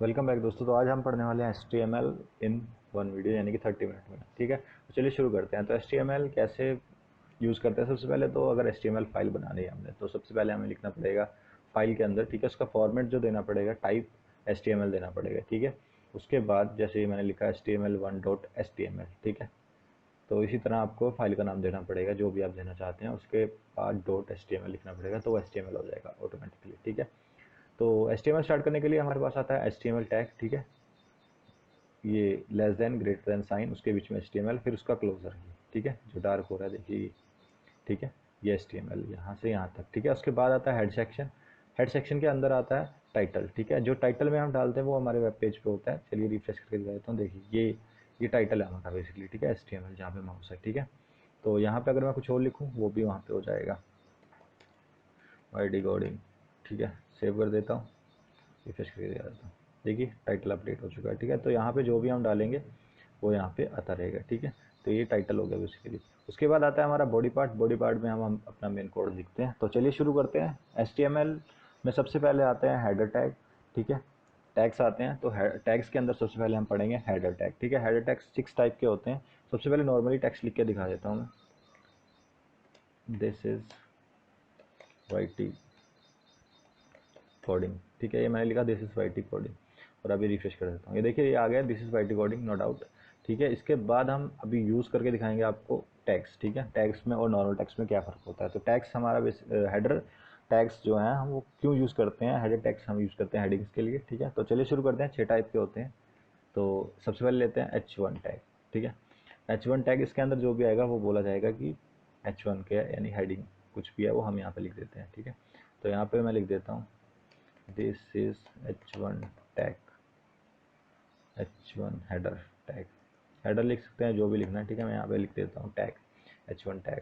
Welcome back दोस्तों। तो आज हम पढ़ने वाले हैं HTML इन वन वीडियो यानी कि 30 मिनट में। ठीक है, तो चलिए शुरू करते हैं। तो HTML कैसे यूज़ करते हैं। सबसे पहले तो अगर HTML फाइल बनानी है हमने, तो सबसे पहले हमें लिखना पड़ेगा फाइल के अंदर। ठीक है, उसका फॉर्मेट जो देना पड़ेगा, टाइप HTML देना पड़ेगा। ठीक है, उसके बाद जैसे मैंने लिखा HTML1.html। ठीक है, तो इसी तरह आपको फाइल का नाम देना पड़ेगा जो भी आप देना चाहते हैं, उसके बाद .html लिखना पड़ेगा, तो वो HTML हो जाएगा ऑटोमेटिकली। ठीक है, तो HTML स्टार्ट करने के लिए हमारे पास आता है HTML टैग। ठीक है, ये less than greater than sign, उसके बीच में HTML, फिर उसका क्लोजर। ठीक है, जो डार्क हो रहा है देखिए। ठीक है, ये HTML यहाँ से यहाँ तक। ठीक है, उसके बाद आता है हेड सेक्शन। हेड सेक्शन के अंदर आता है टाइटल। ठीक है, जो टाइटल में हम डालते हैं वो हमारे वेब पेज पे होता है। चलिए रिफ्रेश करके दिखा देता हूँ। देखिए ये टाइटल है हमारा बेसिकली। ठीक है, HTML जहाँ पे माउस है। ठीक है, तो यहाँ पे अगर मैं कुछ और लिखूँ वो भी वहाँ पे हो जाएगा, वाई डिकोडिंग। ठीक है, सेव कर देता हूँ, रिफ्रेश करके दिखा देता हूँ। देखिए टाइटल अपडेट हो चुका है। ठीक है, तो यहाँ पे जो भी हम डालेंगे वो यहाँ पे आता रहेगा। ठीक है, तो ये टाइटल हो गया बेसिकली। उसके बाद आता है हमारा बॉडी पार्ट। बॉडी पार्ट में हम अपना मेन कोड लिखते हैं। तो चलिए शुरू करते हैं। HTML में सबसे पहले आते हैं हेडर टैग। ठीक है, टैग्स आते हैं, तो टैग्स के अंदर सबसे पहले हम पढ़ेंगे हेडर टैग। ठीक है, हेडर टैग्स 6 टाइप के होते हैं। सबसे पहले नॉर्मली टेक्स्ट लिख के दिखा देता हूँ मैं, दिस इज वाई कोडिंग। ठीक है, ये मैंने लिखा दिस इज वाई कोडिंग, और अभी रिफ्रेश कर देता हूँ। ये देखिए ये आ गया, this is why coding, no doubt. ठीक है, इसके बाद हम अभी यूज़ करके दिखाएंगे आपको टैग्स। ठीक है, टैग्स में और नॉर्मल टैग्स में क्या फ़र्क होता है। तो टैग्स हमारा हेडर टैग्स जो हैं हम वो क्यों यूज़ करते हैं। हेडर टैग्स हम यूज़ करते हैं हेडिंग्स के लिए। ठीक है, तो चलिए शुरू करते हैं। 6 टाइप के होते हैं। तो सबसे पहले लेते हैं H1 टैग। ठीक है, H1 टैग, इसके अंदर जो भी आएगा वो बोला जाएगा कि H1 के यानी हेडिंग कुछ भी है वो हम यहाँ पे लिख देते हैं। ठीक है, तो यहाँ पे मैं लिख देता हूँ this is H1 tag, H1 header tag. Header लिख सकते हैं जो भी लिखना है। ठीक है, मैं यहाँ पे लिख देता हूँ टैग, H1 टैग।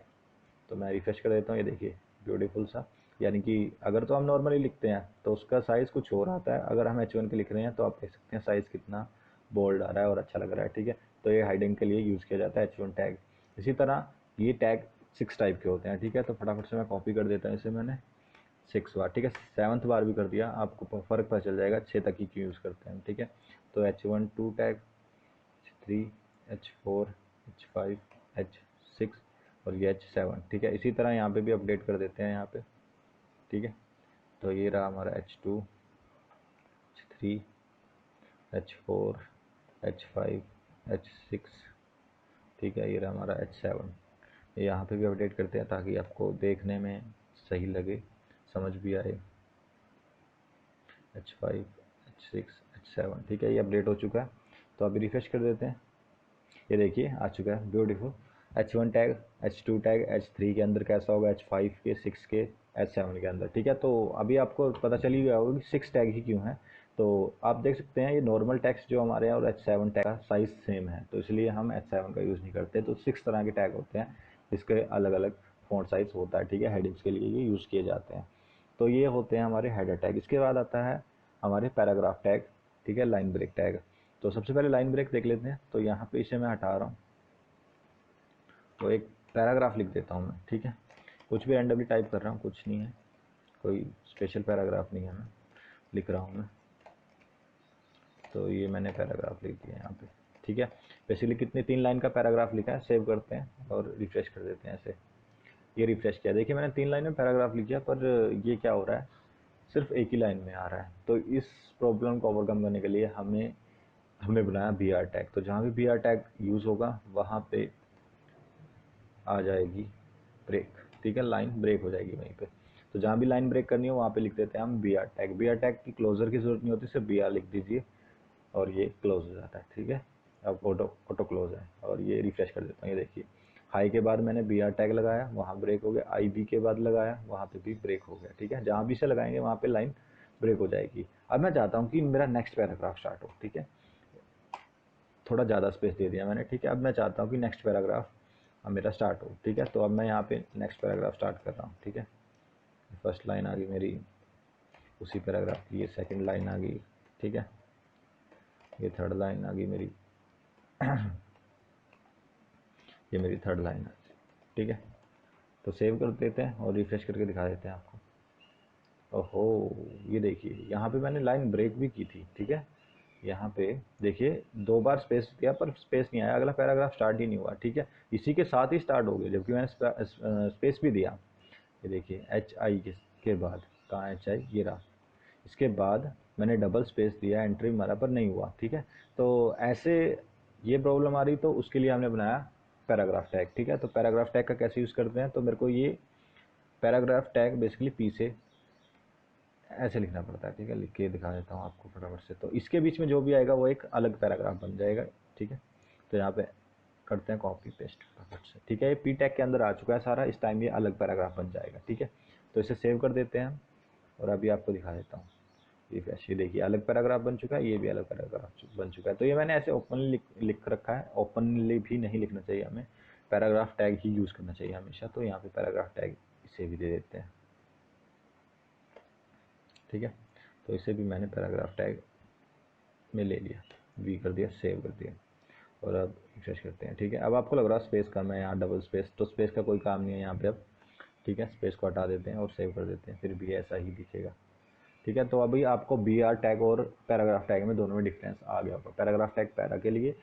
तो मैं रिफ्रेश कर देता हूँ। ये देखिए ब्यूटीफुल सा, यानी कि अगर तो हम नॉर्मली लिखते हैं तो उसका साइज़ कुछ और आता है, अगर हम H1 के लिख रहे हैं तो आप देख सकते हैं साइज़ कितना बोल्ड आ रहा है और अच्छा लग रहा है। ठीक है, तो ये हाइडिंग के लिए यूज़ किया जाता है H1 टैग। इसी तरह ये टैग 6 टाइप के होते हैं। ठीक है, तो फटाफट से मैं कॉपी कर देता हूँ इसे मैंने 6 बार। ठीक है, 7th बार भी कर दिया, आपको फ़र्क पता चल जाएगा 6 तक ही क्यों यूज़ करते हैं हम। ठीक है, तो H1 2 tag, H3, H4, H5, H6 और ये H7। ठीक है, इसी तरह यहाँ पे भी अपडेट कर देते हैं यहाँ पे। ठीक है, तो ये रहा हमारा H2, H3, H4, H5, H6। ठीक है, ये रहा हमारा H7। यहाँ पे भी अपडेट करते हैं ताकि आपको देखने में सही लगे, समझ भी आए। H5, H6, H7। ठीक है, ये अपडेट हो चुका है, तो अभी रिफ्रेश कर देते हैं। ये देखिए आ चुका है, beautiful. H1 tag, H2 tag, H3 के अंदर कैसा होगा, H5 के, 6 के, H7 के अंदर। ठीक है, तो अभी आपको पता चल ही गया होगा कि 6 टैग ही क्यों है। तो आप देख सकते हैं ये नॉर्मल टैग्स जो हमारे हैं और H7 टैग का साइज़ सेम है, तो इसलिए हम H7 का यूज़ नहीं करते। तो 6 तरह के टैग होते हैं, इसके अलग अलग फ़ॉन्ट साइज़ होता है। ठीक है, हेडिंग्स के लिए ये यूज़ किए जाते हैं। तो ये होते हैं हमारे हेडर टैग। इसके बाद आता है हमारे पैराग्राफ टैग। ठीक है, लाइन ब्रेक टैग। तो सबसे पहले लाइन ब्रेक देख लेते हैं। तो यहाँ पे इसे मैं हटा रहा हूँ, तो एक पैराग्राफ लिख देता हूँ मैं। ठीक है, कुछ भी रैंडमली टाइप कर रहा हूँ, कुछ नहीं है, कोई स्पेशल पैराग्राफ नहीं है, मैं लिख रहा हूँ मैं। तो ये मैंने पैराग्राफ लिख दिया यहाँ पे। ठीक है, बेसिकली कितनी 3 लाइन का पैराग्राफ लिखा है। सेव करते हैं और रिफ्रेश कर देते हैं ऐसे। ये रिफ्रेश किया, देखिए मैंने 3 लाइन में पैराग्राफ लिख दिया, पर ये क्या हो रहा है, सिर्फ एक ही लाइन में आ रहा है। तो इस प्रॉब्लम को ओवरकम करने के लिए हमने बनाया BR टैग। तो जहाँ भी BR टैग यूज़ होगा वहाँ पे आ जाएगी ब्रेक। ठीक है, लाइन ब्रेक हो जाएगी वहीं पे। तो जहाँ भी लाइन ब्रेक करनी हो वहाँ पे लिख देते हैं हम BR टैग। BR टैग की क्लोजर की जरूरत नहीं होती, सिर्फ BR लिख दीजिए और ये क्लोज हो जाता है। ठीक है, अब ऑटो क्लोज है, और ये रिफ्रेश कर देता हूँ। ये देखिए हाई के बाद मैंने BR टैग लगाया, वहाँ ब्रेक हो गया। IB के बाद लगाया, वहाँ पे भी ब्रेक हो गया। ठीक है, जहाँ भी से लगाएंगे वहाँ पे लाइन ब्रेक हो जाएगी। अब मैं चाहता हूँ कि मेरा नेक्स्ट पैराग्राफ स्टार्ट हो। ठीक है, थोड़ा ज़्यादा स्पेस दे दिया मैंने। ठीक है, अब मैं चाहता हूँ कि नेक्स्ट पैराग्राफ अब मेरा स्टार्ट हो। ठीक है, तो अब मैं यहाँ पे नेक्स्ट पैराग्राफ स्टार्ट कर रहा हूँ। ठीक है, फर्स्ट लाइन आ गई मेरी उसी पैराग्राफ की, ये सेकंड लाइन आ गई। ठीक है, ये थर्ड लाइन आ गई मेरी, ये मेरी थर्ड लाइन आ गई। ठीक है, तो सेव कर देते हैं और रिफ्रेश करके दिखा देते हैं आपको। ओहो, ये देखिए यहाँ पे मैंने लाइन ब्रेक भी की थी। ठीक है, यहाँ पे देखिए 2 बार स्पेस दिया पर स्पेस नहीं आया, अगला पैराग्राफ स्टार्ट ही नहीं हुआ, ठीक है। इसी के साथ ही स्टार्ट हो गया जबकि मैंने स्पेस भी दिया। ये देखिए एच आई के बाद, कहाँ एच आई, ये रहा, इसके बाद मैंने डबल स्पेस दिया, एंट्री मारा पर नहीं हुआ, ठीक है। तो ऐसे ये प्रॉब्लम आ रही, तो उसके लिए हमने बनाया पैराग्राफ टैग, ठीक है। तो पैराग्राफ टैग का कैसे यूज़ करते हैं, तो मेरे को ये पैराग्राफ टैग बेसिकली पी से ऐसे लिखना पड़ता है, ठीक है। लिख के दिखा देता हूँ आपको फटाफट से। तो इसके बीच में जो भी आएगा वो एक अलग पैराग्राफ बन जाएगा, ठीक है। तो यहाँ पे करते हैं कॉपी पेस्ट फटाफट से, ठीक है। ये पी टैग के अंदर आ चुका है सारा, इस टाइम ये अलग पैराग्राफ बन जाएगा, ठीक है। तो इसे सेव कर देते हैं और अभी आपको दिखा देता हूँ। ये देखिए अलग पैराग्राफ बन चुका है, ये भी अलग पैराग्राफ बन चुका है। तो ये मैंने ऐसे ओपनली लिख रखा है, ओपनली भी नहीं लिखना चाहिए हमें, पैराग्राफ टैग ही यूज़ करना चाहिए हमेशा। तो यहाँ पे पैराग्राफ टैग इसे भी दे देते हैं, ठीक है। तो इसे भी मैंने पैराग्राफ टैग में ले लिया, वी कर दिया, सेव कर दिया और अब रिफ्रेश करते हैं, ठीक है। अब आपको लग रहा है स्पेस कम है यहाँ, डबल स्पेस, तो स्पेस का कोई काम नहीं है यहाँ पे अब, ठीक है। स्पेस को हटा देते हैं और सेव कर देते हैं, फिर भी ऐसा ही दिखेगा, ठीक है। तो अभी आपको बी आर टैग और पैराग्राफ टैग में दोनों में डिफरेंस आ गया होगा। पैराग्राफ टैग पैरा के लिए,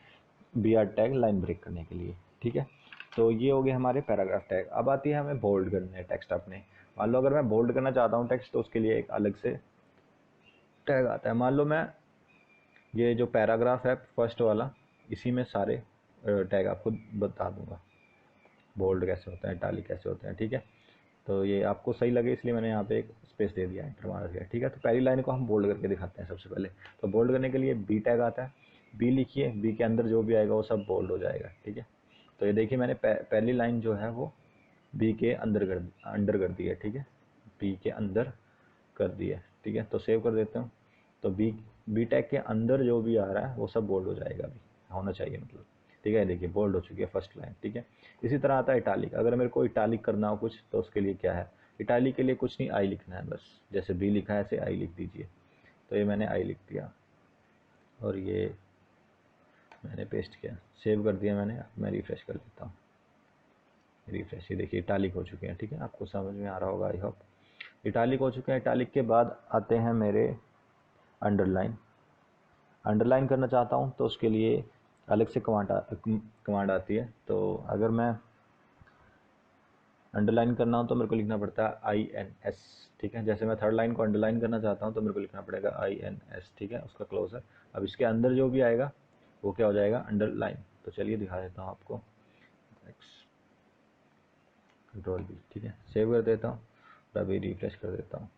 B R tag line break करने के लिए, ठीक है। तो ये हो गए हमारे पैराग्राफ टैग। अब आती है हमें बोल्ड करने टेक्स्ट अपने। मान लो अगर मैं बोल्ड करना चाहता हूँ टेक्स्ट, तो उसके लिए एक अलग से टैग आता है। मान लो मैं ये जो पैराग्राफ है फर्स्ट वाला, इसी में सारे टैग आपको बता दूंगा, बोल्ड कैसे होता है, इटालिक कैसे होते हैं, ठीक है। तो ये आपको सही लगे इसलिए मैंने यहाँ पे एक स्पेस दे दिया, एंटर मार दिया, ठीक है। तो पहली लाइन को हम बोल्ड करके दिखाते हैं सबसे पहले। तो बोल्ड करने के लिए बी टैग आता है, बी लिखिए, बी के अंदर जो भी आएगा वो सब बोल्ड हो जाएगा, ठीक है। तो ये देखिए मैंने पहली लाइन जो है वो बी के अंडर कर दी है, ठीक है, बी के अंदर कर दी है, ठीक है। तो सेव कर देता हूँ। तो बी टैग के अंदर जो भी आ रहा है वो सब बोल्ड हो जाएगा, अभी होना चाहिए मतलब, ठीक है। देखिए बोल्ड हो चुकी है फर्स्ट लाइन, ठीक है। इसी तरह आता है इटालिक। अगर मेरे को इटालिक करना हो कुछ, तो उसके लिए क्या है, इटालिक के लिए कुछ नहीं, आई लिखना है बस, जैसे बी लिखा है ऐसे आई लिख दीजिए। तो ये मैंने आई लिख दिया और ये मैंने पेस्ट किया, सेव कर दिया मैंने। मैं रिफ्रेश कर देता हूँ, रिफ्रेश, ये देखिए इटालिक हो चुके हैं, ठीक है। आपको समझ में आ रहा होगा आई होप। इटालिक हो चुके हैं। इटालिक के बाद आते हैं मेरे अंडरलाइन। अंडरलाइन करना चाहता हूँ तो उसके लिए अलग से कमांड आती है। तो अगर मैं अंडरलाइन करना हो तो मेरे को लिखना पड़ता है आई एन एस, ठीक है। जैसे मैं थर्ड लाइन को अंडरलाइन करना चाहता हूँ तो मेरे को लिखना पड़ेगा आई एन एस, ठीक है, उसका क्लोजर। अब इसके अंदर जो भी आएगा वो क्या हो जाएगा, अंडरलाइन। तो चलिए दिखा देता हूँ आपको, एक्स कंट्रोल बी, ठीक है, सेव कर देता हूँ और अभी रिफ्रेश कर देता हूँ।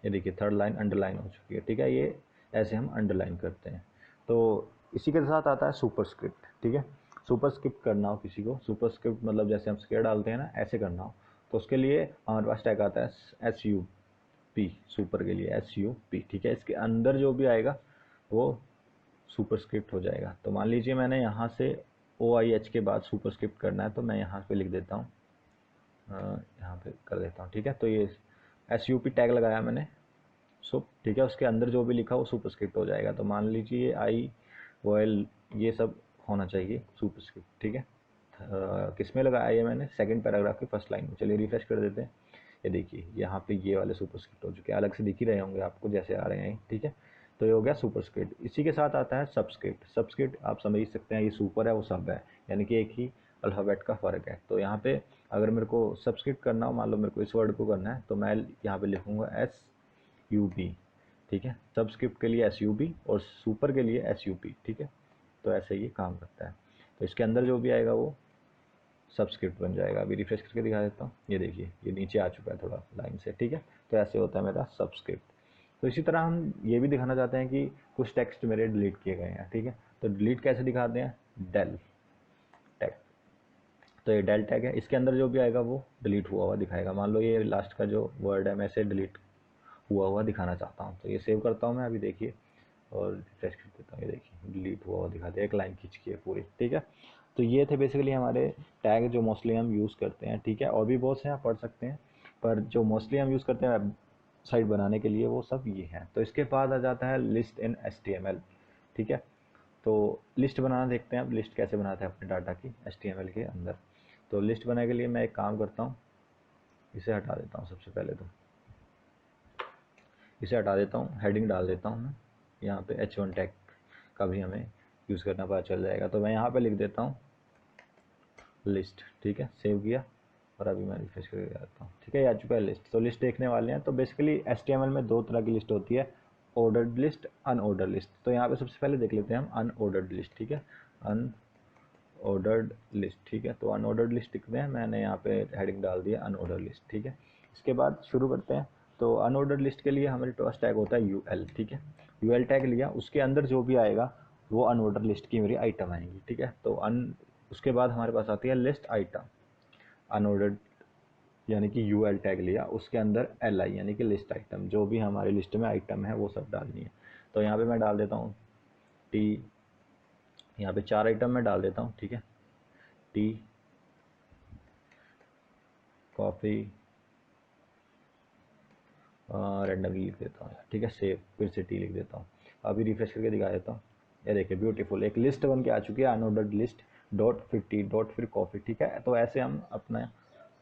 ये देखिए थर्ड लाइन अंडरलाइन हो चुकी है, ठीक है। ये ऐसे हम अंडरलाइन करते हैं। तो इसी के साथ आता है सुपरस्क्रिप्ट, ठीक है। सुपरस्क्रिप्ट करना हो किसी को, सुपरस्क्रिप्ट मतलब जैसे हम स्क्वायर डालते हैं ना, ऐसे करना हो, तो उसके लिए हमारे पास टैग आता है एस यू पी, सुपर के लिए एस यू पी, ठीक है। इसके अंदर जो भी आएगा वो सुपरस्क्रिप्ट हो जाएगा। तो मान लीजिए मैंने यहाँ से ओ आई एच के बाद सुपरस्क्रिप्ट करना है, तो मैं यहाँ पे लिख देता हूँ, यहाँ पे कर देता हूँ, ठीक है। तो ये एस यू पी टैग लगाया मैंने, ठीक है। उसके अंदर जो भी लिखा वो सुपरस्क्रिप्ट हो जाएगा। तो मान लीजिए आई वॉयल ये सब होना चाहिए सुपरस्क्रिप्ट, ठीक है। किस में लगाया ये मैंने, सेकंड पैराग्राफ की फर्स्ट लाइन में। चलिए रिफ्रेश कर देते हैं। ये देखिए यहाँ पे ये वाले सुपरस्क्रिप्ट हो चुके हैं, अलग से दिख ही रहे होंगे आपको जैसे आ रहे हैं, ठीक है। तो ये हो गया सुपरस्क्रिप्ट। इसी के साथ आता है सबस्क्रिप्ट। सबस्क्रिप्ट आप समझ सकते हैं, ये सुपर है वो सब है, यानी कि एक ही अल्फ़ाबेट का फ़र्क है। तो यहाँ पे अगर मेरे को सबस्क्रिप्ट करना हो, मान लो मेरे को इस वर्ड को करना है, तो मैं यहाँ पे लिखूँगा एस यू बी, ठीक है। सबस्क्रिप्ट के लिए एस यू बी और सुपर के लिए एस यू पी, ठीक है। तो ऐसे ये काम करता है। तो इसके अंदर जो भी आएगा वो सबस्क्रिप्ट बन जाएगा। अभी रिफ्रेश करके दिखा देता हूँ, ये देखिए ये नीचे आ चुका है थोड़ा लाइन से, ठीक है। तो ऐसे होता है मेरा सबस्क्रिप्ट। तो इसी तरह हम ये भी दिखाना चाहते हैं कि कुछ टेक्स्ट मेरे डिलीट किए गए हैं, ठीक है। तो डिलीट कैसे दिखाते हैं, डेल टैग। तो ये डेल टैग है, इसके अंदर जो भी आएगा वो डिलीट हुआ हुआ दिखाएगा। मान लो ये लास्ट का जो वर्ड है मैं इसे डिलीट हुआ हुआ दिखाना चाहता हूँ, तो ये सेव करता हूँ मैं, अभी देखिए और रिफ्रेश कर देता हूँ। ये देखिए डिलीट हुआ हुआ दिखाते हैं, एक लाइन खींच के पूरी, ठीक है। तो ये थे बेसिकली हमारे टैग जो मोस्टली हम यूज़ करते हैं, ठीक है। और भी बहुत से आप पढ़ सकते हैं, पर जो मोस्टली हम यूज़ करते हैं वेबसाइट बनाने के लिए वो सब ये हैं। तो इसके बाद आ जाता है लिस्ट इन HTML, ठीक है। तो लिस्ट बनाना देखते हैं अब, लिस्ट कैसे बनाते हैं अपने डाटा की HTML के अंदर। तो लिस्ट बनाने के लिए मैं एक काम करता हूँ, इसे हटा देता हूँ सबसे पहले, तो इसे हटा देता हूँ, हेडिंग डाल देता हूँ मैं यहाँ पे H1 टैग, का भी हमें यूज़ करना पता चल जाएगा। तो मैं यहाँ पे लिख देता हूँ लिस्ट, ठीक है, सेव किया और अभी मैं रिफ्रेश करके आता हूँ, ठीक है, ये आ चुका है लिस्ट। तो लिस्ट देखने वाले हैं। तो बेसिकली HTML में दो तरह की लिस्ट होती है, ऑर्डर्ड लिस्ट, अनऑर्डर्ड लिस्ट। तो यहाँ पे सबसे पहले देख लेते हैं हम अनऑर्डर्ड लिस्ट, ठीक है, अनऑर्डर्ड लिस्ट, ठीक है। तो अनऑर्डर्ड लिस्ट लिखते हैं, मैंने यहाँ पे हेडिंग डाल दिया अनऑर्डर्ड लिस्ट, ठीक है। इसके बाद शुरू करते हैं। तो अनऑर्डर्ड लिस्ट के लिए हमारे पास टैग होता है UL, ठीक है। UL टैग लिया, उसके अंदर जो भी आएगा वो अनऑर्डर्ड लिस्ट की मेरी आइटम आएंगी, ठीक है। तो उसके बाद हमारे पास आती है लिस्ट आइटम, अनऑर्डर्ड यानी कि UL टैग लिया, उसके अंदर LI यानी कि लिस्ट आइटम, जो भी हमारी लिस्ट में आइटम है वो सब डालनी है। तो यहाँ पे मैं डाल देता हूँ टी, यहाँ पे 4 आइटम मैं डाल देता हूँ, ठीक है, टी, कॉफ़ी, रैंडमली लिख देता हूँ, ठीक है, सेव, फिर से टी लिख देता हूँ। अभी रिफ्रेश करके दिखा देता हूँ, ये देखिए ब्यूटीफुल एक लिस्ट बन के आ चुकी है, अनऑर्डर्ड लिस्ट डॉट फिर टी डॉट फिर कॉफ़ी, ठीक है। तो ऐसे हम अपना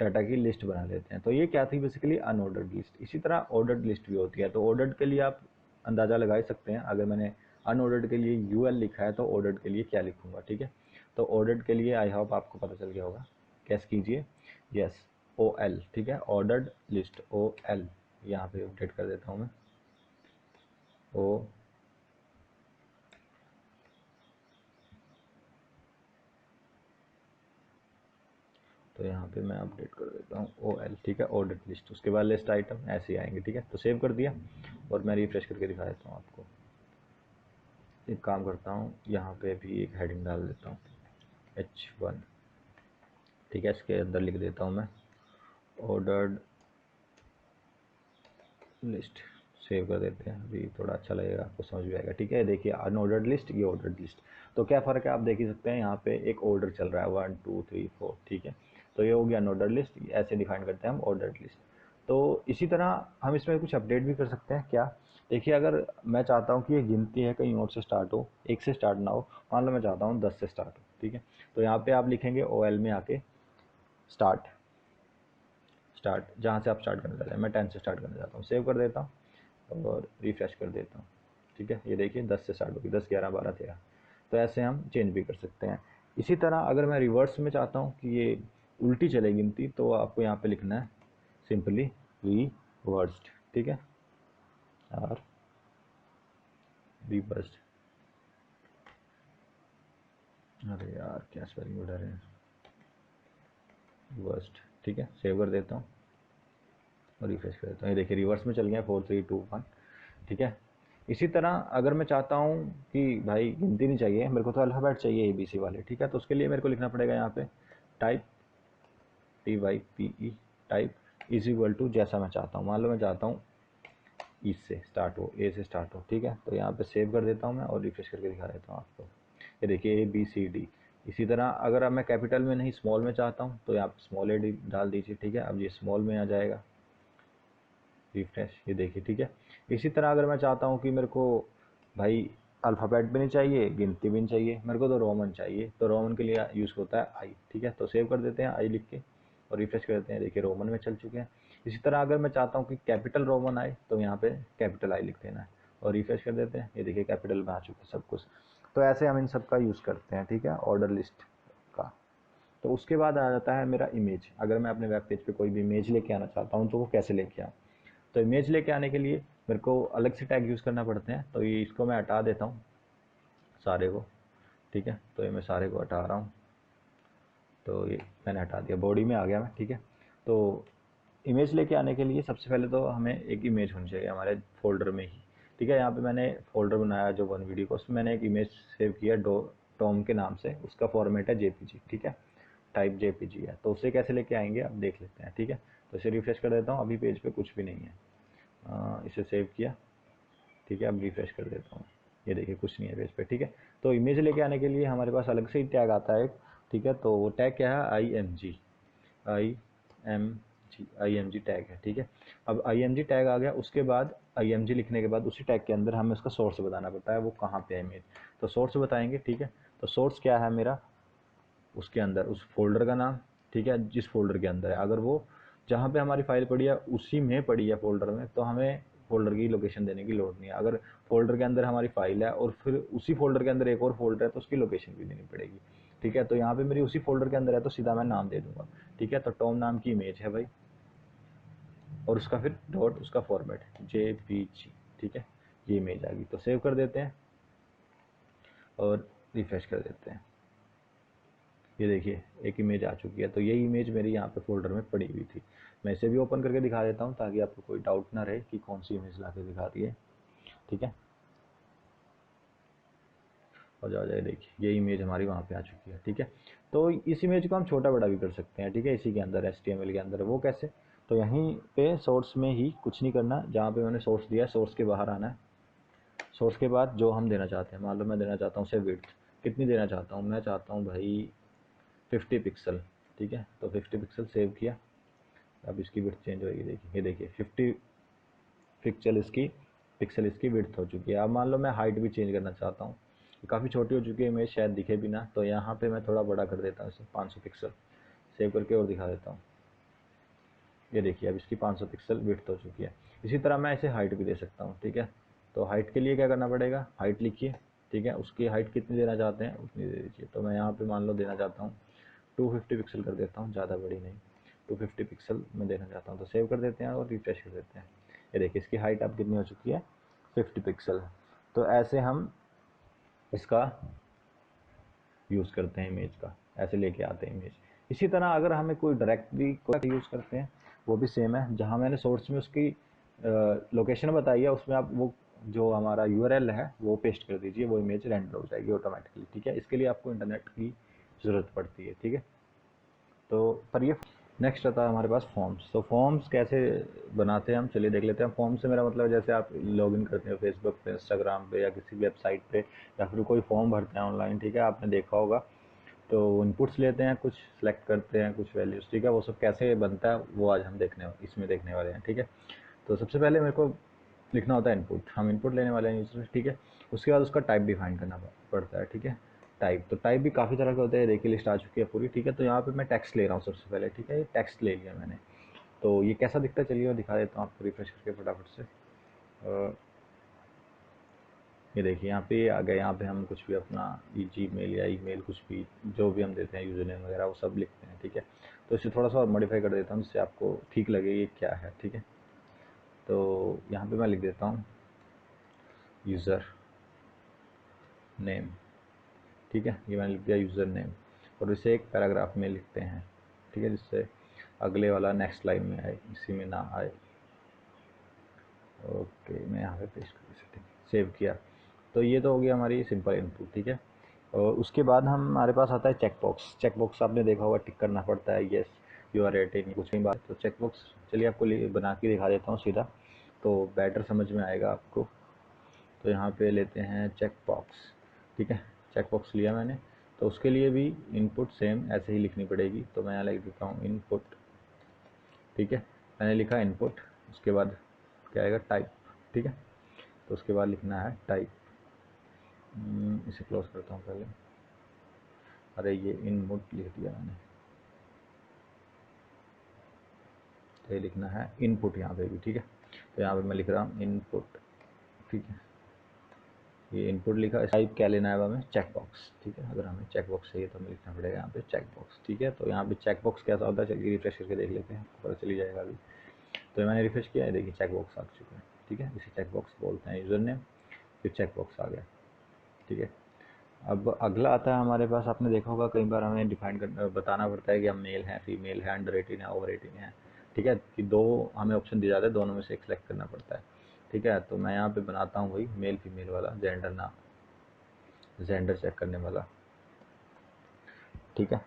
डाटा की लिस्ट बना लेते हैं। तो ये क्या थी बेसिकली अनऑर्डर्ड लिस्ट। इसी तरह ऑर्डर्ड लिस्ट भी होती है। तो ऑर्डर्ड के लिए आप अंदाज़ा लगा ही सकते हैं, अगर मैंने अनऑर्डर्ड के लिए UL लिखा है तो ऑर्डर्ड के लिए क्या लिखूंगा, ठीक है। तो ऑर्डर्ड के लिए आई होप आपको पता चल गया होगा, कैस कीजिए, यस OL, ठीक है, ऑर्डर्ड लिस्ट OL, यहाँ पे अपडेट कर देता हूँ मैं ओ, तो यहाँ पे मैं अपडेट कर देता हूँ OL, ठीक है, ऑर्डर लिस्ट। उसके बाद लिस्ट आइटम ऐसे ही आएंगे, ठीक है। तो सेव कर दिया और मैं रिफ्रेश करके दिखा देता हूँ आपको। एक काम करता हूँ, यहाँ पे भी एक हेडिंग डाल देता हूँ H1, ठीक है। इसके अंदर लिख देता हूँ मैं ऑर्डर्ड लिस्ट, सेव कर देते हैं, अभी थोड़ा अच्छा लगेगा, आपको समझ में आएगा, ठीक है। देखिए अनऑर्डर्ड लिस्ट, ये ऑर्डर्ड लिस्ट, तो क्या फ़र्क है आप देख ही सकते हैं। यहाँ पे एक ऑर्डर चल रहा है 1 2 3 4, ठीक है। तो ये हो गया अनऑर्डर्ड लिस्ट, ऐसे डिफाइन करते हैं हम ऑर्डर्ड लिस्ट। तो इसी तरह हम इसमें कुछ अपडेट भी कर सकते हैं। क्या, देखिए अगर मैं चाहता हूँ कि ये गिनती है कहीं और से स्टार्ट हो, एक से स्टार्ट ना हो, मान लो मैं चाहता हूँ 10 से स्टार्ट हो, ठीक है। तो यहाँ पे आप लिखेंगे OL में आके स्टार्ट, जहाँ से आप स्टार्ट करना चाहते हैं, मैं 10 से स्टार्ट करना चाहता हूँ, सेव कर देता हूँ और रिफ्रेश कर देता हूँ, ठीक है। ये देखिए 10 से स्टार्ट होगी, 10 11 12 13। तो ऐसे हम चेंज भी कर सकते हैं। इसी तरह अगर मैं रिवर्स में चाहता हूँ कि ये उल्टी चले गिनती, तो आपको यहाँ पे लिखना है सिंपली रिवर्स्ड, ठीक है, और रिवर्स्ड, अरे यार क्या स्पेलिंग उठा रहे हैं, रिवर्स्ड, ठीक है। सेव कर देता हूँ और रिफ्रेश कर देता हूँ। ये देखिए रिवर्स में चल गया 4 3 2 1, ठीक है। इसी तरह अगर मैं चाहता हूँ कि भाई गिनती नहीं चाहिए मेरे को, तो अल्फ़ाबेट चाहिए ABC वाले, ठीक है। तो उसके लिए मेरे को लिखना पड़ेगा यहाँ पे type TYPE, type is equal to जैसा मैं चाहता हूँ, मान लो मैं चाहता हूँ इससे स्टार्ट हो, A से स्टार्ट हो, ठीक है। तो यहाँ पे सेव कर देता हूँ मैं और रिफ्रेश करके दिखा देता हूँ आपको। ये देखिए ABCD। इसी तरह अगर अब मैं कैपिटल में नहीं स्मॉल में चाहता हूँ तो यहाँ पे स्मॉल AD डाल दीजिए, ठीक है। अब ये स्मॉल में आ जाएगा, रिफ्रेश, ये देखिए, ठीक है। इसी तरह अगर मैं चाहता हूँ कि मेरे को भाई अल्फ़ाबेट भी नहीं चाहिए, गिनती भी नहीं चाहिए, मेरे को तो रोमन चाहिए, तो रोमन के लिए यूज़ होता है I, ठीक है। तो सेव कर देते हैं I लिख के और रिफ्रेश कर देते हैं, देखिए रोमन में चल चुके हैं। इसी तरह अगर मैं चाहता हूँ कि कैपिटल रोमन आए तो यहाँ पे कैपिटल I लिख देना है और रिफ्रेश कर देते हैं, ये देखिए कैपिटल में आ चुके हैं सब कुछ। तो ऐसे हम इन सब का यूज़ करते हैं, ठीक है, ऑर्डर लिस्ट का। तो उसके बाद आ जाता है मेरा इमेज। अगर मैं अपने वेब पेज पे कोई भी इमेज लेके आना चाहता हूँ तो वो कैसे लेके आऊँ। तो इमेज लेके आने के लिए मेरे को अलग से टैग यूज़ करना पड़ते हैं। तो ये इसको मैं हटा देता हूँ सारे को, ठीक है। तो ये मैं सारे को हटा रहा हूँ, तो ये मैंने हटा दिया, बॉडी में आ गया मैं, ठीक है। तो इमेज लेके आने के लिए सबसे पहले तो हमें एक इमेज होनी चाहिए हमारे फोल्डर में ही, ठीक है। यहाँ पे मैंने फोल्डर बनाया जो वन वीडियो को, उसमें मैंने एक इमेज सेव किया टॉम के नाम से, उसका फॉर्मेट है JPG, ठीक है, टाइप JPG है। तो उसे कैसे लेके आएंगे अब देख लेते हैं, ठीक है। तो इसे रिफ्रेश कर देता हूँ, अभी पेज पे कुछ भी नहीं है, इसे सेव किया, ठीक है। अब रिफ्रेश कर देता हूँ, ये देखिए कुछ नहीं है पेज पे, ठीक है। तो इमेज लेके आने के लिए हमारे पास अलग से ही टैग आता है एक, ठीक है। तो वो टैग क्या है, IMG टैग है, ठीक है। अब IMG टैग आ गया, उसके बाद IMG लिखने के बाद उसी टैग के अंदर हमें उसका सोर्स बताना पड़ता है, वो कहाँ पे है इमेज। तो सोर्स बताएंगे, ठीक है। तो सोर्स क्या है मेरा, उसके अंदर उस फोल्डर का नाम, ठीक है, जिस फोल्डर के अंदर है। अगर वो जहाँ पे हमारी फाइल पड़ी है उसी में पड़ी है फोल्डर में, तो हमें फोल्डर की लोकेशन देने की लोड नहीं है। अगर फोल्डर के अंदर हमारी फाइल है और फिर उसी फोल्डर के अंदर एक और फोल्डर है तो उसकी लोकेशन भी देनी पड़ेगी, ठीक है। तो यहाँ पे मेरी उसी फोल्डर के अंदर है तो सीधा मैं नाम दे दूंगा, ठीक है। तो टॉम नाम की इमेज है भाई, और उसका फिर डॉट उसका फॉर्मेट JPG, ठीक है। ये इमेज आ गई, तो सेव कर देते हैं और रिफ्रेश कर देते हैं। ये देखिए एक इमेज आ चुकी है। तो ये इमेज मेरी यहाँ पे फोल्डर में पड़ी हुई थी। मैं इसे भी ओपन करके दिखा देता हूँ ताकि आपको कोई डाउट ना रहे कि कौन सी इमेज ला के दिखा रही है, ठीक है। और जाओ जाए देखिए ये इमेज हमारी वहाँ पे आ चुकी है, ठीक है। तो इस इमेज को हम छोटा बड़ा भी कर सकते हैं, ठीक है, इसी के अंदर HTML के अंदर। वो कैसे? तो यहीं पे सोर्स में ही कुछ नहीं करना, जहाँ पे मैंने सोर्स दिया है सोर्स के बाहर आना है। सोर्स के बाद जो हम देना चाहते हैं, मान लो मैं देना चाहता हूँ से विड्थ कितनी देना चाहता हूँ, मैं चाहता हूँ भाई 50 पिक्सल, ठीक है। तो 50 पिक्सल सेव किया। अब इसकी विड्थ चेंज होगी, देखिए ये देखिए 50 पिक्सल इसकी विड्थ हो चुकी है। अब मान लो मैं हाइट भी चेंज करना चाहता हूँ, काफ़ी छोटी हो चुकी है इमेज, शायद दिखे भी ना, तो यहाँ पे मैं थोड़ा बड़ा कर देता हूँ इसे 500 पिक्सल, सेव करके और दिखा देता हूँ। ये देखिए अब इसकी 500 पिक्सल विड्थ हो चुकी है। इसी तरह मैं इसे हाइट भी दे सकता हूँ, ठीक है। तो हाइट के लिए क्या करना पड़ेगा, हाइट लिखिए, ठीक है। उसकी हाइट कितनी देना चाहते हैं उतनी दे दीजिए। तो मैं यहाँ पे मान लो देना चाहता हूँ 250 पिक्सल कर देता हूँ, ज़्यादा बड़ी नहीं, 250 पिक्सल मैं देना चाहता हूँ। तो सेव कर देते हैं और रिफ्रेश कर देते हैं। ये देखिए इसकी हाइट अब कितनी हो चुकी है, 50 पिक्सल। तो ऐसे हम इसका यूज़ करते हैं, इमेज का ऐसे लेके आते हैं इमेज। इसी तरह अगर हमें कोई डायरेक्टली कोई यूज़ करते हैं, वो भी सेम है। जहाँ मैंने सोर्स में उसकी लोकेशन बताई है, उसमें आप वो जो हमारा URL है वो पेस्ट कर दीजिए, वो इमेज रेंडर हो जाएगी ऑटोमेटिकली, ठीक है। इसके लिए आपको इंटरनेट की ज़रूरत पड़ती है, ठीक है। तो पर ये नेक्स्ट आता है हमारे पास फॉर्म्स। तो फॉर्म्स कैसे बनाते हैं हम, चलिए देख लेते हैं। फॉर्म से मेरा मतलब जैसे आप लॉगिन करते हैं फेसबुक पे, इंस्टाग्राम पे या किसी वेबसाइट पे, या फिर कोई फॉर्म भरते हैं ऑनलाइन, ठीक है, आपने देखा होगा। तो इनपुट्स लेते हैं, कुछ सेलेक्ट करते हैं, कुछ वैल्यूज़, ठीक है। वो सब कैसे बनता है वो आज हम इसमें देखने वाले हैं, ठीक है। तो सबसे पहले मेरे को लिखना होता है इनपुट, हम इनपुट लेने वाले हैं यूजर से, ठीक है। उसके बाद उसका टाइप डिफाइन करना पड़ता है, ठीक है। टाइप, तो टाइप भी काफ़ी तरह के होते हैं, देखिए लिस्ट आ चुकी है पूरी, ठीक है। तो यहाँ पे मैं टेक्स्ट ले रहा हूँ सबसे पहले, ठीक है। ये टेक्स्ट ले लिया मैंने। तो ये कैसा दिखता है चलिए और दिखा देता हूँ आपको रिफ्रेश करके फटाफट से। ये देखिए यहाँ पे आ गया। यहाँ पे हम कुछ भी अपना Gmail या ईमेल कुछ भी जो भी हम देते हैं यूज़र नेम वगैरह वो सब लिखते हैं, ठीक है। तो इसे थोड़ा सा और मॉडिफाई कर देता हूँ जिससे आपको ठीक लगे ये क्या है, ठीक है। तो यहाँ पे मैं लिख देता हूँ यूज़र नेम, ठीक है। ये मैंने लिख दिया यूज़र नेम, और इसे एक पैराग्राफ में लिखते हैं, ठीक है, जिससे अगले वाला नेक्स्ट लाइन में आए, इसी में ना आए। ओके, मैं यहाँ पे पेस्ट कर सकते, सेव किया। तो ये तो हो गया हमारी सिंपल इनपुट, ठीक है। और उसके बाद हमारे पास आता है चेकबॉक्स। चेकबॉक्स आपने देखा होगा, टिक करना पड़ता है, येस यू आर रेटिंग कुछ नहीं बात। तो चेकबॉक्स चलिए आपको बना के दिखा देता हूँ सीधा, तो बेटर समझ में आएगा आपको। तो यहाँ पे लेते हैं चेक बॉक्स, ठीक है। चेक बॉक्स लिया मैंने। तो उसके लिए भी इनपुट सेम ऐसे ही लिखनी पड़ेगी। तो मैं यहाँ लिख देता हूँ इनपुट, ठीक है। मैंने लिखा इनपुट, उसके बाद क्या आएगा, टाइप, ठीक है। तो उसके बाद लिखना है टाइप। इसे क्लोज करता हूँ पहले, अरे ये इनपुट लिख दिया मैंने। तो ये लिखना है इनपुट यहाँ पे भी, ठीक है। तो यहाँ पे मैं लिख रहा हूँ इनपुट, ठीक है। ये इनपुट लिखा, टाइप क्या लेना है हमें, चेक बॉक्स, ठीक है। अगर हमें चेक बॉक्स चाहिए तो हमें लिखना पड़ेगा यहाँ पे चेक बॉक्स, ठीक है। तो यहाँ पे चेक बॉक्स कैसा होता है चलिए रिफ्रेश करके देख लेते हैं, आपको पता चली जाएगा अभी। तो मैंने रिफ्रेश किया है, देखिए चेक बॉक्स आ चुका है, ठीक है। इसे चेक बॉक्स बोलते हैं, यूज़र नेम फिर चेक बॉक्स आ गया, ठीक है। अब अगला आता है हमारे पास, आपने देखा होगा कई बार हमें डिफाइन कर बताना पड़ता है कि हम मेल हैं, फीमेल है, अंडर 18 है, ओवर 18 है, ठीक है। कि दो हमें ऑप्शन दिए जाते हैं, दोनों में से एक सेलेक्ट करना पड़ता है, ठीक है। तो मैं यहाँ पे बनाता हूँ वही मेल फीमेल वाला, जेंडर ना, जेंडर चेक करने वाला, ठीक है।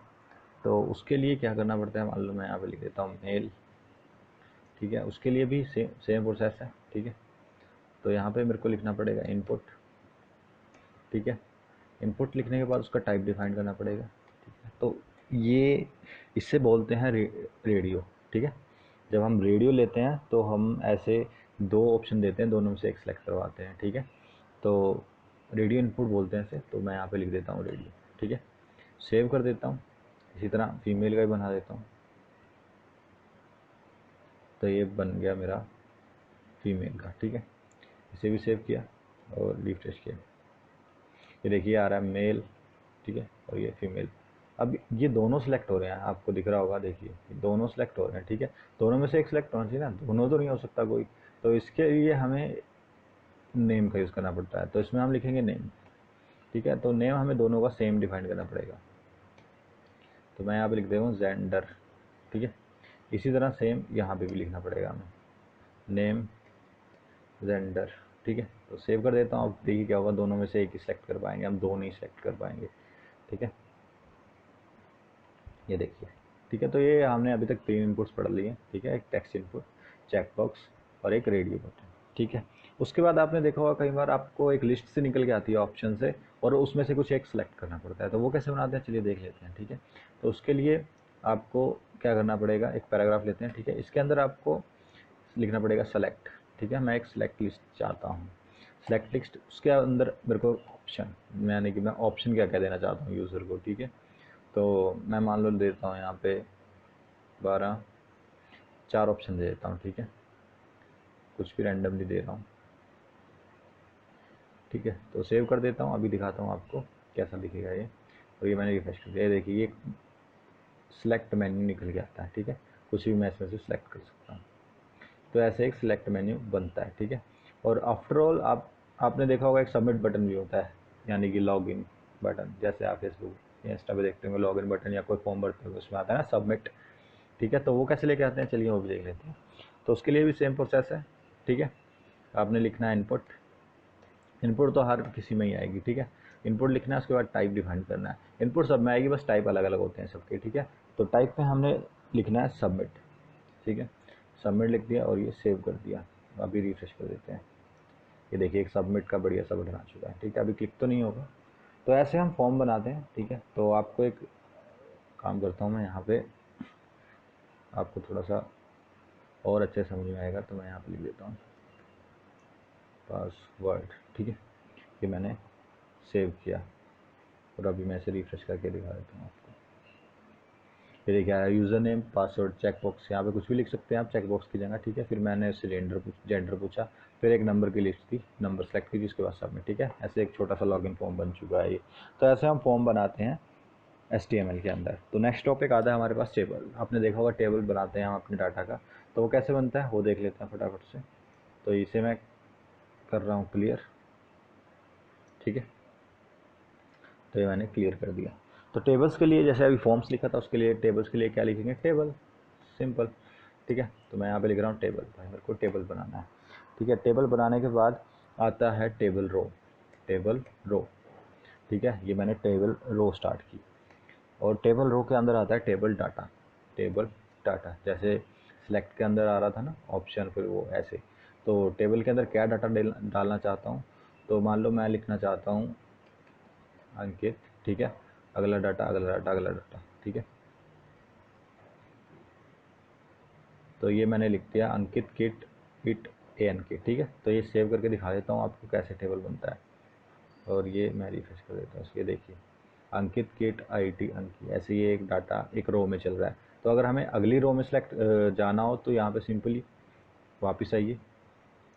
तो उसके लिए क्या करना पड़ता है, मान लो मैं यहाँ पे लिख देता हूँ मेल, ठीक है। उसके लिए भी सेम प्रोसेस है, ठीक है। तो यहाँ पे मेरे को लिखना पड़ेगा इनपुट, ठीक है। इनपुट लिखने के बाद उसका टाइप डिफाइन करना पड़ेगा, ठीक है। तो ये इससे बोलते हैं रेडियो, ठीक है। जब हम रेडियो लेते हैं तो हम ऐसे दो ऑप्शन देते हैं, दोनों में से एक सेलेक्ट करवाते हैं, ठीक है। तो रेडियो इनपुट बोलते हैं इसे। तो मैं यहाँ पे लिख देता हूँ रेडियो, ठीक है। सेव कर देता हूँ। इसी तरह फीमेल का भी बना देता हूँ। तो ये बन गया मेरा फीमेल का, ठीक है। इसे भी सेव किया और रिफ्रेश किया, ये देखिए आ रहा है मेल, ठीक है, और ये फीमेल। अब ये दोनों सेलेक्ट हो रहे हैं, आपको दिख रहा होगा, देखिए दोनों सेलेक्ट हो रहे हैं, ठीक है। दोनों में से एक सेलेक्ट होना चाहिए ना, दोनों तो नहीं हो सकता कोई, तो इसके लिए हमें नेम का यूज़ करना पड़ता है। तो इसमें हम लिखेंगे नेम, ठीक है। तो नेम हमें दोनों का सेम डिफाइन करना पड़ेगा, तो मैं यहाँ पे लिख दे रहा हूँ जेंडर, ठीक है। इसी तरह सेम यहाँ पे भी लिखना पड़ेगा हमें, नेम जेंडर, ठीक है। तो सेव कर देता हूँ। अब देखिए क्या होगा, दोनों में से एक ही सेलेक्ट कर पाएंगे हम, दो नहीं सेलेक्ट कर पाएंगे, ठीक है। ये देखिए, ठीक है। तो ये हमने अभी तक 3 इनपुट्स पढ़ लिए हैं, ठीक है। एक टेक्स्ट इनपुट, चेकबॉक्स और एक रेडियो बटन, ठीक है। उसके बाद आपने देखा होगा कई बार आपको एक लिस्ट से निकल के आती है ऑप्शन से, और उसमें से कुछ एक सेलेक्ट करना पड़ता है। तो वो कैसे बनाते हैं, चलिए देख लेते हैं, ठीक है। तो उसके लिए आपको क्या करना पड़ेगा, एक पैराग्राफ लेते हैं, ठीक है। इसके अंदर आपको लिखना पड़ेगा सेलेक्ट, ठीक है। मैं एक सेलेक्ट लिस्ट चाहता हूँ, सेलेक्ट लिस्ट। उसके अंदर मेरे को ऑप्शन, यानी कि मैं ऑप्शन क्या देना चाहता हूँ यूज़र को, ठीक है। तो मैं मान लो देता हूँ यहाँ पे 12, 4 ऑप्शन दे देता हूँ, ठीक है। कुछ भी रैंडमली दे रहा हूँ, ठीक है। तो सेव कर देता हूँ, अभी दिखाता हूँ आपको कैसा दिखेगा ये। और ये मैंने रिफ्रेश कर दिया, देखिए ये सिलेक्ट मेन्यू निकल के आता है, ठीक है। कुछ भी मैं इसमें से सिलेक्ट कर सकता हूँ। तो ऐसे एक सिलेक्ट मेन्यू बनता है, ठीक है। और आफ्टर ऑल आपने देखा होगा एक सबमिट बटन भी होता है, यानी कि लॉगिन बटन। जैसे आप फेसबुक या इंस्टा पे देखते होंगे लॉगिन बटन, या कोई फॉर्म भरते हो उसमें आता है ना सबमिट, ठीक है। तो वो कैसे लेके आते हैं, चलिए वो भी देख लेते हैं। तो उसके लिए भी सेम प्रोसेस है, ठीक है। आपने लिखना है इनपुट, इनपुट तो हर किसी में ही आएगी, ठीक है। इनपुट लिखना है, उसके बाद टाइप डिफाइन करना है। इनपुट सब में आएगी, बस टाइप अलग अलग होते हैं सबके, ठीक है। तो टाइप में हमने लिखना है सबमिट, ठीक है। सबमिट लिख दिया और ये सेव कर दिया। अभी रिफ्रेश कर देते हैं, ये देखिए एक सबमिट का बढ़िया सा बटन आ चुका है, ठीक है। अभी क्लिक तो नहीं होगा। तो ऐसे हम फॉर्म बनाते हैं, ठीक है। तो आपको एक काम करता हूँ मैं, यहाँ पे आपको थोड़ा सा और अच्छे समझ में आएगा, तो मैं यहाँ पे लिख देता हूँ पासवर्ड, ठीक है। ये मैंने सेव किया और अभी मैं इसे रिफ्रेश करके दिखा देता हूँ आपको। ये देखिए आया यूज़र नेम, पासवर्ड, चेकबॉक्स। यहाँ पे कुछ भी लिख सकते हैं आप चेकबॉक्स की जगह, ठीक है। फिर मैंने उससे जेंडर पूछा, फिर एक नंबर की लिस्ट थी, नंबर सेलेक्ट कीजिए, उसके बाद सबमिट, ठीक है। ऐसे एक छोटा सा लॉगिन फॉर्म बन चुका है ये। तो ऐसे हम फॉर्म बनाते हैं HTML के अंदर। तो नेक्स्ट टॉपिक आता है हमारे पास टेबल। आपने देखा होगा टेबल बनाते हैं हम अपने डाटा का, तो वो कैसे बनता है वो देख लेते हैं फटाफट से। तो इसे मैं कर रहा हूँ क्लियर, ठीक है। तो ये मैंने क्लियर कर दिया। तो टेबल्स के लिए जैसे अभी फॉर्म्स लिखा था, उसके लिए टेबल्स के लिए क्या लिखेंगे, टेबल, सिंपल, ठीक है। तो मैं यहाँ पे लिख रहा हूँ टेबल, भाई मेरे को टेबल बनाना है, ठीक है। टेबल बनाने के बाद आता है टेबल रो, टेबल रो, ठीक है। ये मैंने टेबल रो स्टार्ट की। और टेबल रो के अंदर आता है टेबल डाटा, टेबल डाटा। जैसे सिलेक्ट के अंदर आ रहा था ना ऑप्शन, फिर वो ऐसे। तो टेबल के अंदर क्या डाटा डालना चाहता हूँ, तो मान लो मैं लिखना चाहता हूँ अंकित, ठीक है। अगला डाटा, अगला डाटा, अगला डाटा, ठीक है। तो ये मैंने लिख दिया अंकित किट इट ANK, ठीक है। तो ये सेव करके दिखा देता हूँ आपको कैसे टेबल बनता है। और ये मैं रिफ्रेश कर देता हूँ, ये देखिए अंकित किट IT अंकी, ऐसे ये एक डाटा एक रो में चल रहा है। तो अगर हमें अगली रो में सेलेक्ट जाना हो, तो यहाँ पे सिंपली वापस आइए,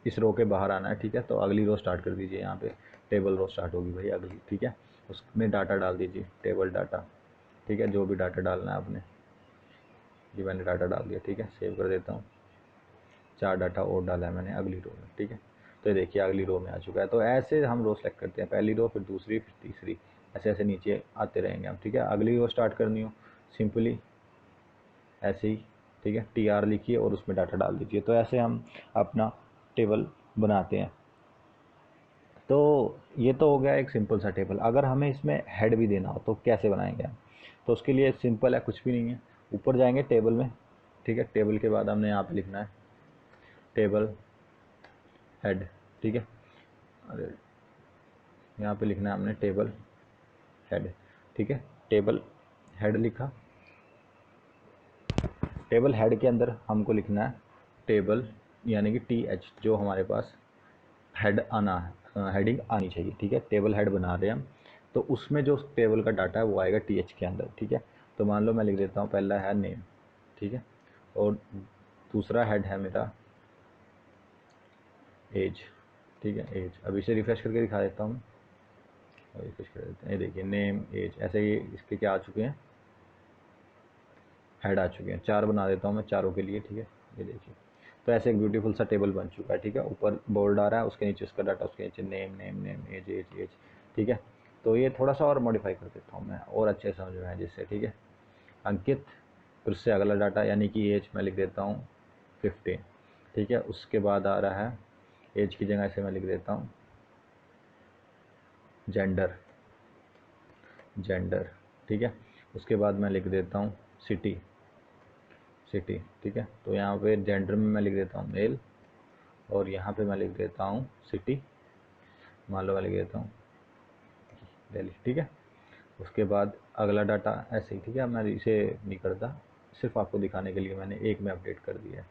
इस रो के बाहर आना है, ठीक है। तो अगली रो स्टार्ट कर दीजिए, यहाँ पे टेबल रो स्टार्ट होगी भाई अगली, ठीक है। उसमें डाटा डाल दीजिए, टेबल डाटा, ठीक है। जो भी डाटा डालना है आपने, ये मैंने डाटा डाल दिया, ठीक है। सेव कर देता हूँ। 4 डाटा और डाला है मैंने अगली रो में, ठीक है। तो ये देखिए अगली रो में आ चुका है। तो ऐसे हम रो सेलेक्ट करते हैं, पहली रो, फिर दूसरी, फिर तीसरी, ऐसे ऐसे नीचे आते रहेंगे हम, ठीक है। अगली रो स्टार्ट करनी हो सिंपली ऐसे ही, ठीक है। TR लिखिए और उसमें डाटा डाल दीजिए। तो ऐसे हम अपना टेबल बनाते हैं। तो ये तो हो गया एक सिंपल सा टेबल। अगर हमें इसमें हेड भी देना हो तो कैसे बनाएंगे हम, तो उसके लिए सिंपल है, कुछ भी नहीं है। ऊपर जाएंगे टेबल में, ठीक है। टेबल के बाद हमने यहाँ पे लिखना है टेबल हेड, ठीक है। अरे यहाँ पे लिखना है हमने टेबल हेड, ठीक है। टेबल हेड लिखा। टेबल हेड के अंदर हमको लिखना है टेबल, यानी कि TH, जो हमारे पास हेड आना है, हेडिंग आनी चाहिए, ठीक है। टेबल हेड बना रहे हैं हम, तो उसमें जो टेबल का डाटा है वो आएगा TH के अंदर, ठीक है। तो मान लो मैं लिख देता हूँ पहला है नेम, ठीक है। और दूसरा हेड है मेरा एज, ठीक है एज। अब इसे रिफ्रेश करके दिखा देता हूँ, रिफ्रेश कर देते हैं। ये देखिए नेम एज, ऐसे ये इसके क्या आ चुके हैं, हेड आ चुके हैं। 4 बना देता हूँ मैं चारों के लिए, ठीक है। ये देखिए तो ऐसे एक ब्यूटीफुल सा टेबल बन चुका है, ठीक है। ऊपर बोर्ड आ रहा है, उसके नीचे उसका डाटा, उसके नीचे name name name age age age, ठीक है। तो ये थोड़ा सा और मॉडिफाई कर देता हूँ मैं, और अच्छे समझ में आए जिससे, ठीक है। अंकित, फिर उससे अगला डाटा यानी कि एज मैं लिख देता हूँ 15, ठीक है। उसके बाद आ रहा है एज की जगह से मैं लिख देता हूँ जेंडर, जेंडर, ठीक है। उसके बाद मैं लिख देता हूँ सिटी, सिटी, ठीक है। तो यहाँ पे जेंडर में मैं लिख देता हूँ मेल, और यहाँ पे मैं लिख देता हूँ सिटी, मान लो मैं लिख देता हूँ दिल्ली, ठीक है। उसके बाद अगला डाटा ऐसे ही, ठीक है। मैं इसे नहीं करता, सिर्फ आपको दिखाने के लिए मैंने एक में अपडेट कर दिया है।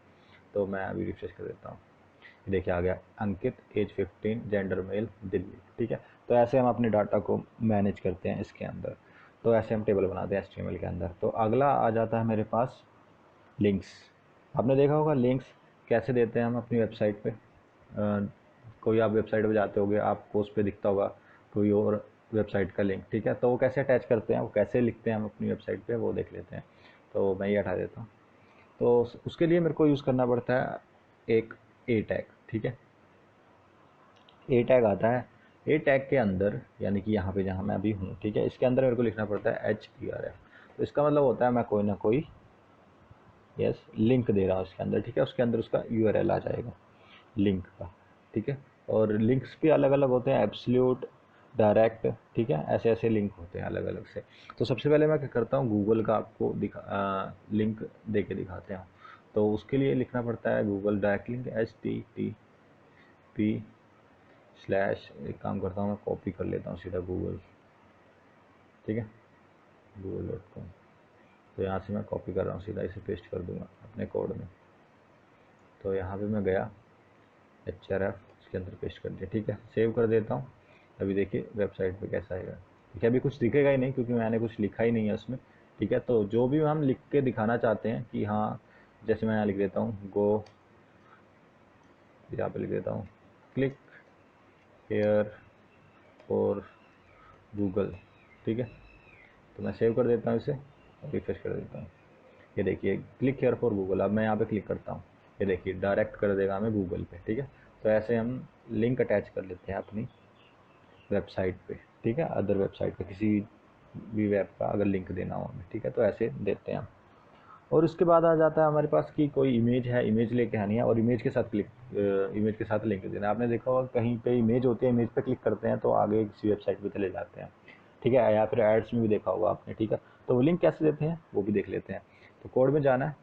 तो मैं अभी रिफ्रेश कर देता हूँ, देखिए आ गया अंकित, एज 15, जेंडर मेल, दिल्ली, ठीक है। तो ऐसे हम अपने डाटा को मैनेज करते हैं इसके अंदर। तो ऐसे हम टेबल बनाते हैं HTML के अंदर। तो अगला आ जाता है मेरे पास लिंक्स। आपने देखा होगा लिंक्स कैसे देते हैं हम अपनी वेबसाइट पे। कोई आप वेबसाइट पे जाते होगे, आपको उस पर दिखता होगा कोई और वेबसाइट का लिंक, ठीक है। तो वो कैसे अटैच करते हैं, वो कैसे लिखते हैं हम अपनी वेबसाइट पे, वो देख लेते हैं। तो मैं ये हटा देता हूँ। तो उसके लिए मेरे को यूज़ करना पड़ता है एक ए टैग, ठीक है। ए टैग आता है, ए टैग के अंदर यानी कि यहाँ पे जहाँ मैं अभी हूँ, ठीक है, इसके अंदर मेरे को लिखना पड़ता है HTRF। तो इसका मतलब होता है मैं कोई ना कोई लिंक दे रहा हूँ इसके अंदर, ठीक है। उसके अंदर उसका URL आ जाएगा लिंक का, ठीक है। और लिंक्स भी अलग अलग होते हैं, एब्सोल्यूट, डायरेक्ट, ठीक है। ऐसे ऐसे लिंक होते हैं अलग अलग से। तो सबसे पहले मैं क्या करता हूँ, गूगल का आपको लिंक दे के दिखाते हैं। तो उसके लिए लिखना पड़ता है Google direct link, HTTP slash, एक काम करता हूँ मैं कॉपी कर लेता हूँ सीधा गूगल, ठीक है, google.com। तो यहाँ से मैं कॉपी कर रहा हूँ, सीधा इसे पेस्ट कर दूँगा अपने कोड में। तो यहाँ पे मैं गया, HRF इसके अंदर पेस्ट कर दिया, ठीक है। सेव कर देता हूँ। अभी देखिए वेबसाइट पे कैसा आएगा, ठीक है। अभी कुछ दिखेगा ही नहीं क्योंकि मैंने कुछ लिखा ही नहीं है उसमें, ठीक है। तो जो भी हम लिख के दिखाना चाहते हैं कि हाँ, जैसे मैं यहाँ लिख देता हूँ गो, यहाँ पे लिख देता हूँ क्लिक हेयर फॉर गूगल, ठीक है। तो मैं सेव कर देता हूँ इसे और रिफ्रेश कर देता हूँ। ये देखिए क्लिक हेयर फॉर गूगल। अब मैं यहाँ पे क्लिक करता हूँ, ये देखिए डायरेक्ट कर देगा हमें गूगल पे, ठीक है। तो ऐसे हम लिंक अटैच कर लेते हैं अपनी वेबसाइट पे, ठीक है। अदर वेबसाइट पे किसी भी वेब का अगर लिंक देना हो हमें, ठीक है, तो ऐसे देते हैं हम। और उसके बाद आ जाता है हमारे पास कि कोई इमेज है, इमेज लेके आनी है और इमेज के साथ इमेज के साथ लिंक देना है। आपने देखा होगा कहीं पे इमेज होती है, इमेज पे क्लिक करते हैं तो आगे किसी वेबसाइट पे चले जाते हैं, ठीक है। या फिर एड्स में भी देखा होगा आपने, ठीक है। तो वो लिंक कैसे देते हैं वो भी देख लेते हैं। तो कोड में जाना है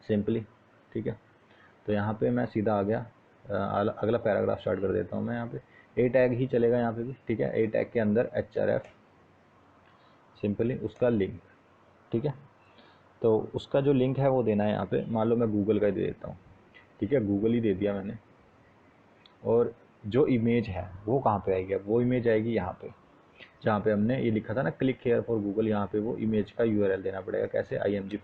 सिंपली, ठीक है। तो यहाँ पे मैं सीधा आ गया, अगला पैराग्राफ स्टार्ट कर देता हूँ मैं। यहाँ पे ए टैग ही चलेगा यहाँ पे भी, ठीक है। ए टैग के अंदर HRF सिंपली उसका लिंक, ठीक है। तो उसका जो लिंक है वो देना है यहाँ पे। मान लो मैं गूगल का ही दे देता हूँ, ठीक है, गूगल ही दे दिया मैंने। और जो इमेज है वो कहाँ पे आएगी, अब वो इमेज आएगी यहाँ पे जहाँ पे हमने ये लिखा था ना क्लिक हेयर फॉर गूगल। यहाँ पे वो इमेज का URL देना पड़ेगा, कैसे, IMG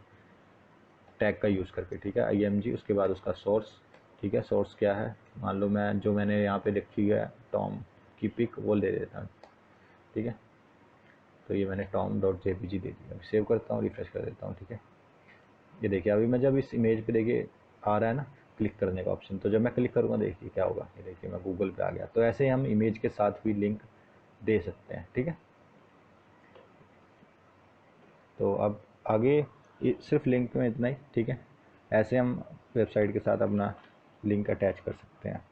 टैग का यूज़ करके, ठीक है। IMG, उसके बाद उसका सोर्स, ठीक है। सोर्स क्या है, मान लो मैं जो मैंने यहाँ पे लिखी है टॉम की पिक वो ले देता हूँ, ठीक है। तो ये मैंने tom.jpg दे दिया। सेव करता हूँ, रिफ्रेश कर देता हूँ, ठीक है। ये देखिए अभी मैं जब इस इमेज पे देखिए आ रहा है ना क्लिक करने का ऑप्शन, तो जब मैं क्लिक करूँगा देखिए क्या होगा। ये देखिए मैं गूगल पे आ गया। तो ऐसे ही हम इमेज के साथ भी लिंक दे सकते हैं, ठीक है। तो अब आगे सिर्फ लिंक में इतना ही, ठीक है। ऐसे हम वेबसाइट के साथ अपना लिंक अटैच कर सकते हैं।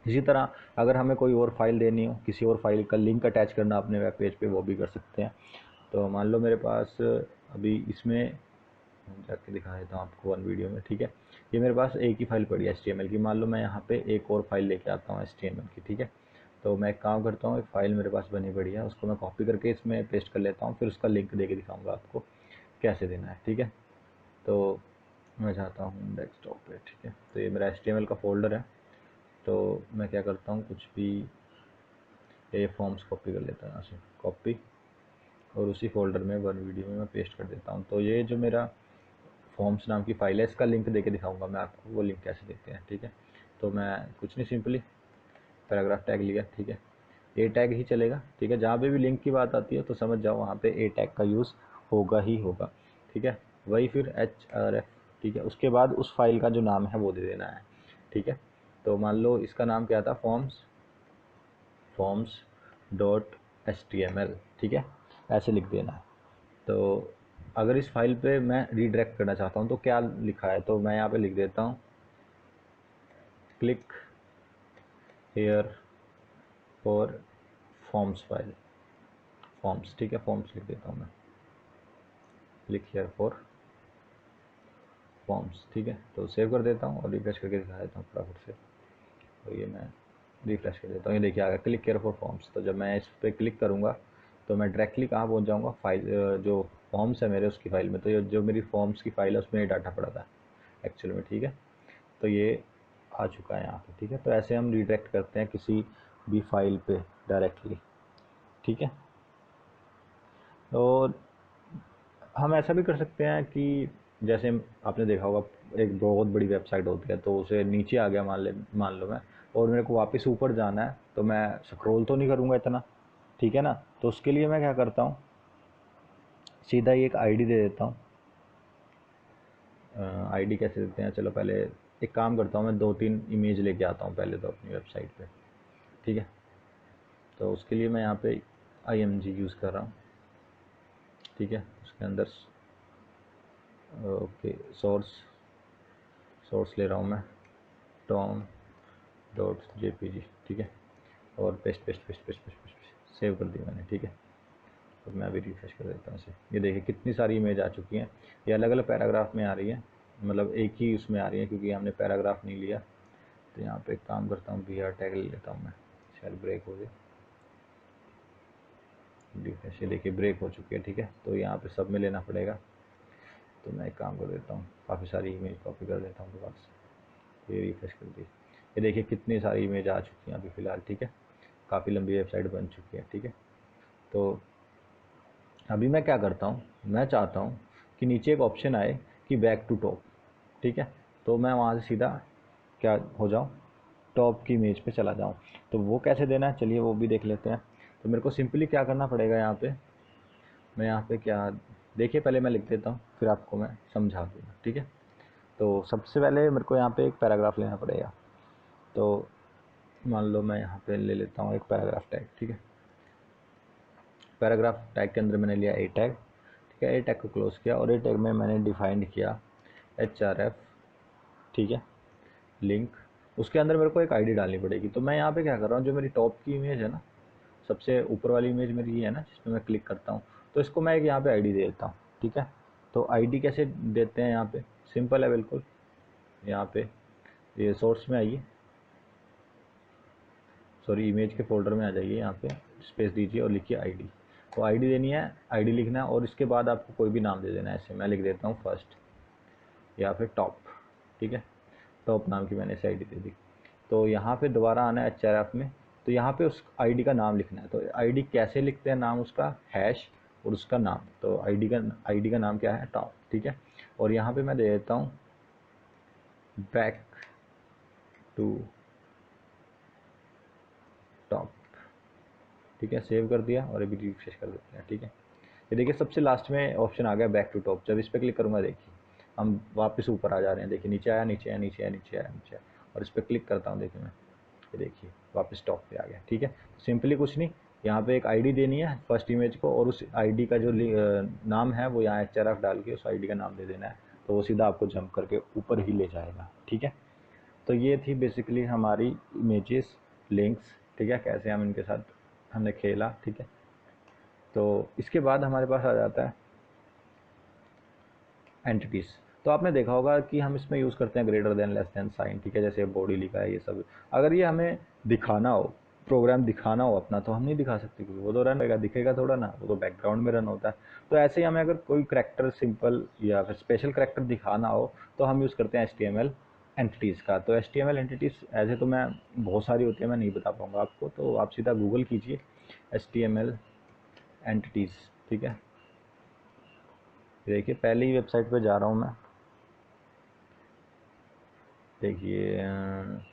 इसी तरह अगर हमें कोई और फाइल देनी हो, किसी और फाइल का लिंक अटैच करना अपने वेब पेज पे, वो भी कर सकते हैं। तो मान लो मेरे पास अभी इसमें जाके दिखा देता हूँ आपको वन वीडियो में, ठीक है। ये मेरे पास एक ही फाइल पड़ी है HTML की। मान लो मैं यहाँ पे एक और फाइल लेके आता हूँ HTML की, ठीक है। तो मैं एक काम करता हूँ, एक फाइल मेरे पास बनी पड़ी है, उसको मैं कॉपी करके इसमें पेस्ट कर लेता हूँ, फिर उसका लिंक दे के दिखाऊँगा आपको कैसे देना है, ठीक है। तो मैं चाहता हूँ डेस्कटॉप पे, ठीक है। तो ये मेरा HTML का फोल्डर है। तो मैं क्या करता हूँ, कुछ भी ये फॉर्म्स कॉपी कर लेता हूँ यहाँ से, कॉपी, और उसी फोल्डर में वन वीडियो में मैं पेस्ट कर देता हूँ। तो ये जो मेरा फॉर्म्स नाम की फाइल है, इसका लिंक देके दिखाऊंगा मैं आपको वो लिंक कैसे देते हैं, ठीक है। तो मैं कुछ नहीं, सिंपली पैराग्राफ टैग लिया, ठीक है। ए टैग ही चलेगा, ठीक है। जहाँ पे भी लिंक की बात आती है तो समझ जाओ वहाँ पे ए टैग का यूज़ होगा ही होगा, ठीक है। वही फिर href, ठीक है। उसके बाद उस फाइल का जो नाम है वो दे देना है, ठीक है। तो मान लो इसका नाम क्या था, forms.html, ठीक है, ऐसे लिख देना है। तो अगर इस फाइल पे मैं रीडायरेक्ट करना चाहता हूँ तो क्या लिखा है, तो मैं यहाँ पे लिख देता हूँ click here for forms file, forms, ठीक है, फॉर्म्स लिख देता हूँ मैं, क्लिक हेयर फॉर फॉर्म्स, ठीक है। तो सेव कर देता हूँ और रिफ्रेश करके दिखा देता हूँ फटाफट से। तो ये मैं रिफ्रेश कर देता हूँ, ये देखिए आ गया क्लिक केयर फॉर फॉर्म्स। तो जब मैं इस पर क्लिक करूँगा तो मैं डायरेक्टली कहाँ पहुँच जाऊँगा, फाइल जो फॉर्म्स है मेरे उसकी फ़ाइल में। तो ये जो मेरी फॉर्म्स की फ़ाइल है उसमें ये डाटा पड़ा था एक्चुअल में, ठीक है। तो ये आ चुका है यहाँ पे, ठीक है। तो ऐसे हम रिडायरेक्ट करते हैं किसी भी फाइल पे डायरेक्टली, ठीक है। और हम ऐसा भी कर सकते हैं कि जैसे आपने देखा होगा एक बहुत बड़ी वेबसाइट होती है तो उसे नीचे आ गया मान लो मैं, और मेरे को वापस ऊपर जाना है तो मैं स्क्रॉल तो नहीं करूँगा इतना, ठीक है ना। तो उसके लिए मैं क्या करता हूँ, सीधा ही एक आईडी दे देता हूँ। आईडी कैसे देते हैं, चलो पहले एक काम करता हूँ, मैं 2-3 इमेज लेके आता हूँ पहले तो अपनी वेबसाइट पे, ठीक है। तो उसके लिए मैं यहाँ पे IMG यूज़ कर रहा हूँ, ठीक है। उसके अंदर ओके सोर्स ले रहा हूँ मैं tom.jpg, ठीक है। और paste paste paste paste paste paste save कर दिया मैंने, ठीक है। तो मैं अभी रिफ्रेश कर देता हूँ इसे। ये देखिए कितनी सारी इमेज आ चुकी हैं, ये अलग अलग पैराग्राफ में आ रही है, मतलब एक ही उसमें आ रही है क्योंकि हमने पैराग्राफ नहीं लिया। तो यहाँ पे एक काम करता हूँ, br टैग ले लेता हूँ मैं, शायद ब्रेक हो गई रिफ्रेश। ये देखिए ब्रेक हो चुकी है, ठीक है। तो यहाँ पे सब में लेना पड़ेगा। तो मैं एक काम कर देता हूँ, काफ़ी सारी इमेज कॉपी कर देता हूँ दोबारा से, ये रिफ्रेश कर दी। ये देखिए कितनी सारी इमेज आ चुकी हैं अभी फ़िलहाल, ठीक है। काफ़ी लंबी वेबसाइट बन चुकी है, ठीक है। तो अभी मैं क्या करता हूँ, मैं चाहता हूँ कि नीचे एक ऑप्शन आए कि बैक टू टॉप, ठीक है। तो मैं वहाँ से सीधा क्या हो जाऊँ, टॉप की इमेज पे चला जाऊँ। तो वो कैसे देना है, चलिए वो भी देख लेते हैं। तो मेरे को सिंपली क्या करना पड़ेगा, यहाँ पे मैं यहाँ पे क्या, देखिए पहले मैं लिख देता हूँ फिर आपको मैं समझा दूँगा, ठीक है। तो सबसे पहले मेरे को यहाँ पे एक पैराग्राफ लेना पड़ेगा। तो मान लो मैं यहाँ पे ले लेता हूँ एक पैराग्राफ टैग, ठीक है। पैराग्राफ टैग के अंदर मैंने लिया ए टैग, ठीक है। ए टैग को क्लोज किया और ए टैग में मैंने डिफाइंड किया href, ठीक है, लिंक। उसके अंदर मेरे को एक आईडी डालनी पड़ेगी। तो मैं यहाँ पे क्या कर रहा हूँ, जो मेरी टॉप की इमेज है ना, सबसे ऊपर वाली इमेज मेरी ये है ना जिसमें मैं क्लिक करता हूँ, तो इसको मैं एक यहाँ पे आईडी दे देता हूँ, ठीक है। तो आईडी कैसे देते हैं, यहाँ पे सिंपल है बिल्कुल। यहाँ पे ये सोर्स में आइए, सॉरी इमेज के फोल्डर में आ जाइए, यहाँ पे स्पेस दीजिए और लिखिए आईडी। तो आईडी देनी है, आईडी लिखना है और इसके बाद आपको कोई भी नाम दे देना है। ऐसे मैं लिख देता हूँ फर्स्ट या फिर टॉप, ठीक है। टॉप नाम की मैंने इसे आईडी दे दी। तो यहाँ पे दोबारा आना है href में, तो यहाँ पे उस आईडी का नाम लिखना है। तो आईडी कैसे लिखते हैं, नाम उसका हैश और उसका नाम। तो आईडी का नाम क्या है, टॉप, ठीक है। और यहाँ पे मैं दे देता हूँ बैक टू टॉप, ठीक है। सेव कर दिया और अभी रिफ्रेश कर देते हैं, ठीक है। ये देखिए सबसे लास्ट में ऑप्शन आ गया बैक टू टॉप। जब इस पर क्लिक करूँगा देखिए हम वापस ऊपर आ जा रहे हैं, देखिए नीचे आया नीचे आया नीचे आया नीचे आया नीचे आया, और इस पर क्लिक करता हूँ, देखिए मैं, ये देखिए वापस टॉप पे आ गया, ठीक है। सिंपली कुछ नहीं, यहाँ पे एक आईडी देनी है फर्स्ट इमेज को और उस आईडी का जो नाम है वो यहाँ href डाल के उस आईडी का नाम दे देना है। तो वो सीधा आपको जंप करके ऊपर ही ले जाएगा, ठीक है। तो ये थी बेसिकली हमारी इमेजेस लिंक्स, ठीक है, कैसे हम इनके साथ हमने खेला, ठीक है। तो इसके बाद हमारे पास आ जाता है एंटिटीज़। तो आपने देखा होगा कि हम इसमें यूज़ करते हैं greater than less than sign, ठीक है। जैसे बॉडी लिखा है ये सब, अगर ये हमें दिखाना हो, प्रोग्राम दिखाना हो अपना, तो हम नहीं दिखा सकते क्योंकि वो तो रन होगा, दिखेगा थोड़ा ना, वो तो बैकग्राउंड में रन होता है। तो ऐसे ही हमें अगर कोई करैक्टर सिंपल या फिर स्पेशल करैक्टर दिखाना हो तो हम यूज़ करते हैं HTML एंटिटीज़ का। तो HTML एंटिटीज़ ऐसे तो मैं बहुत सारी होती है, मैं नहीं बता पाऊँगा आपको, तो आप सीधा गूगल कीजिए HTML एंटिटीज़, ठीक है। देखिए पहले ही वेबसाइट पे जा रहा हूँ मैं, देखिए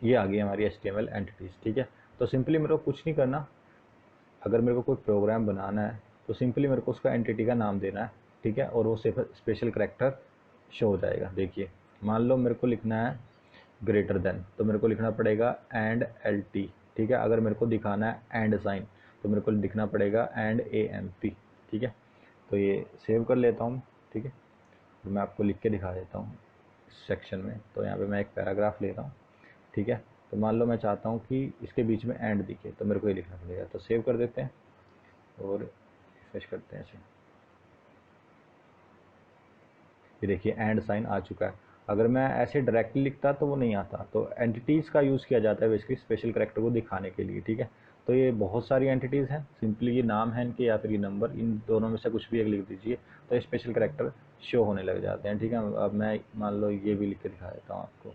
ये आ गई हमारी HTML एंटिटीज़, ठीक है। तो सिंपली मेरे को कुछ नहीं करना, अगर मेरे को कोई प्रोग्राम बनाना है तो सिंपली मेरे को उसका एंटिटी का नाम देना है, ठीक है, और वो स्पेशल करैक्टर शो हो जाएगा। देखिए मान लो मेरे को लिखना है ग्रेटर देन, तो मेरे को लिखना पड़ेगा एंड LT, ठीक है। अगर मेरे को दिखाना है एंड साइन तो मेरे को लिखना पड़ेगा एंड AMP, ठीक है। तो ये सेव कर लेता हूँ, ठीक है, और मैं आपको लिख के दिखा देता हूँ सेक्शन में। तो यहाँ पे मैं एक पैराग्राफ ले रहा हूँ, ठीक है। तो मान लो मैं चाहता हूँ कि इसके बीच में एंड दिखे, तो मेरे को ये लिखना पड़ेगा। तो सेव कर देते हैं और रिफ्रेश करते हैं इसे। ये देखिए एंड साइन आ चुका है। अगर मैं ऐसे डायरेक्टली लिखता तो वो नहीं आता। तो एंटिटीज़ का यूज़ किया जाता है बेसिकली स्पेशल करैक्टर को दिखाने के लिए, ठीक है। तो ये बहुत सारी एंटिटीज़ हैं, सिंपली ये नाम है इनके या फिर ये नंबर, इन दोनों में से कुछ भी एक लिख दीजिए तो ये स्पेशल करैक्टर शो होने लग जाते हैं, ठीक है। अब मैं मान लो ये भी लिख के दिखा देता हूँ आपको,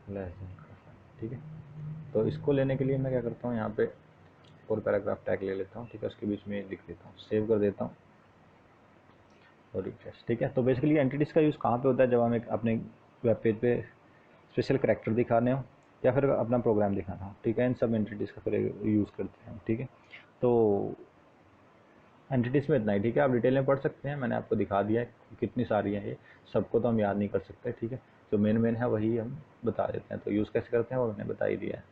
लेस देन का साइन, ठीक है। तो इसको लेने के लिए मैं क्या करता हूँ, यहाँ पे और पैराग्राफ टैग ले लेता हूँ, ठीक है, उसके बीच में लिख देता हूँ, सेव कर देता हूँ और रिफ्रेश, ठीक है। तो बेसिकली एंटिटीज़ का यूज़ कहाँ पे होता है, जब हम एक अपने वेब पेज पे स्पेशल करैक्टर दिखाने हो या फिर अपना प्रोग्राम दिखाना हो, ठीक है, इन सब एंटिटीज़ का फिर यूज़ करते हैं, ठीक है। तो एंटिटीज़ में इतना ही, ठीक है। आप डिटेल में पढ़ सकते हैं, मैंने आपको दिखा दिया है कितनी सारी हैं, ये सबको तो हम याद नहीं कर सकते, ठीक है। जो मेन मेन है वही हम बता देते हैं। तो यूज़ कैसे करते हैं वो मैंने बता ही दिया है।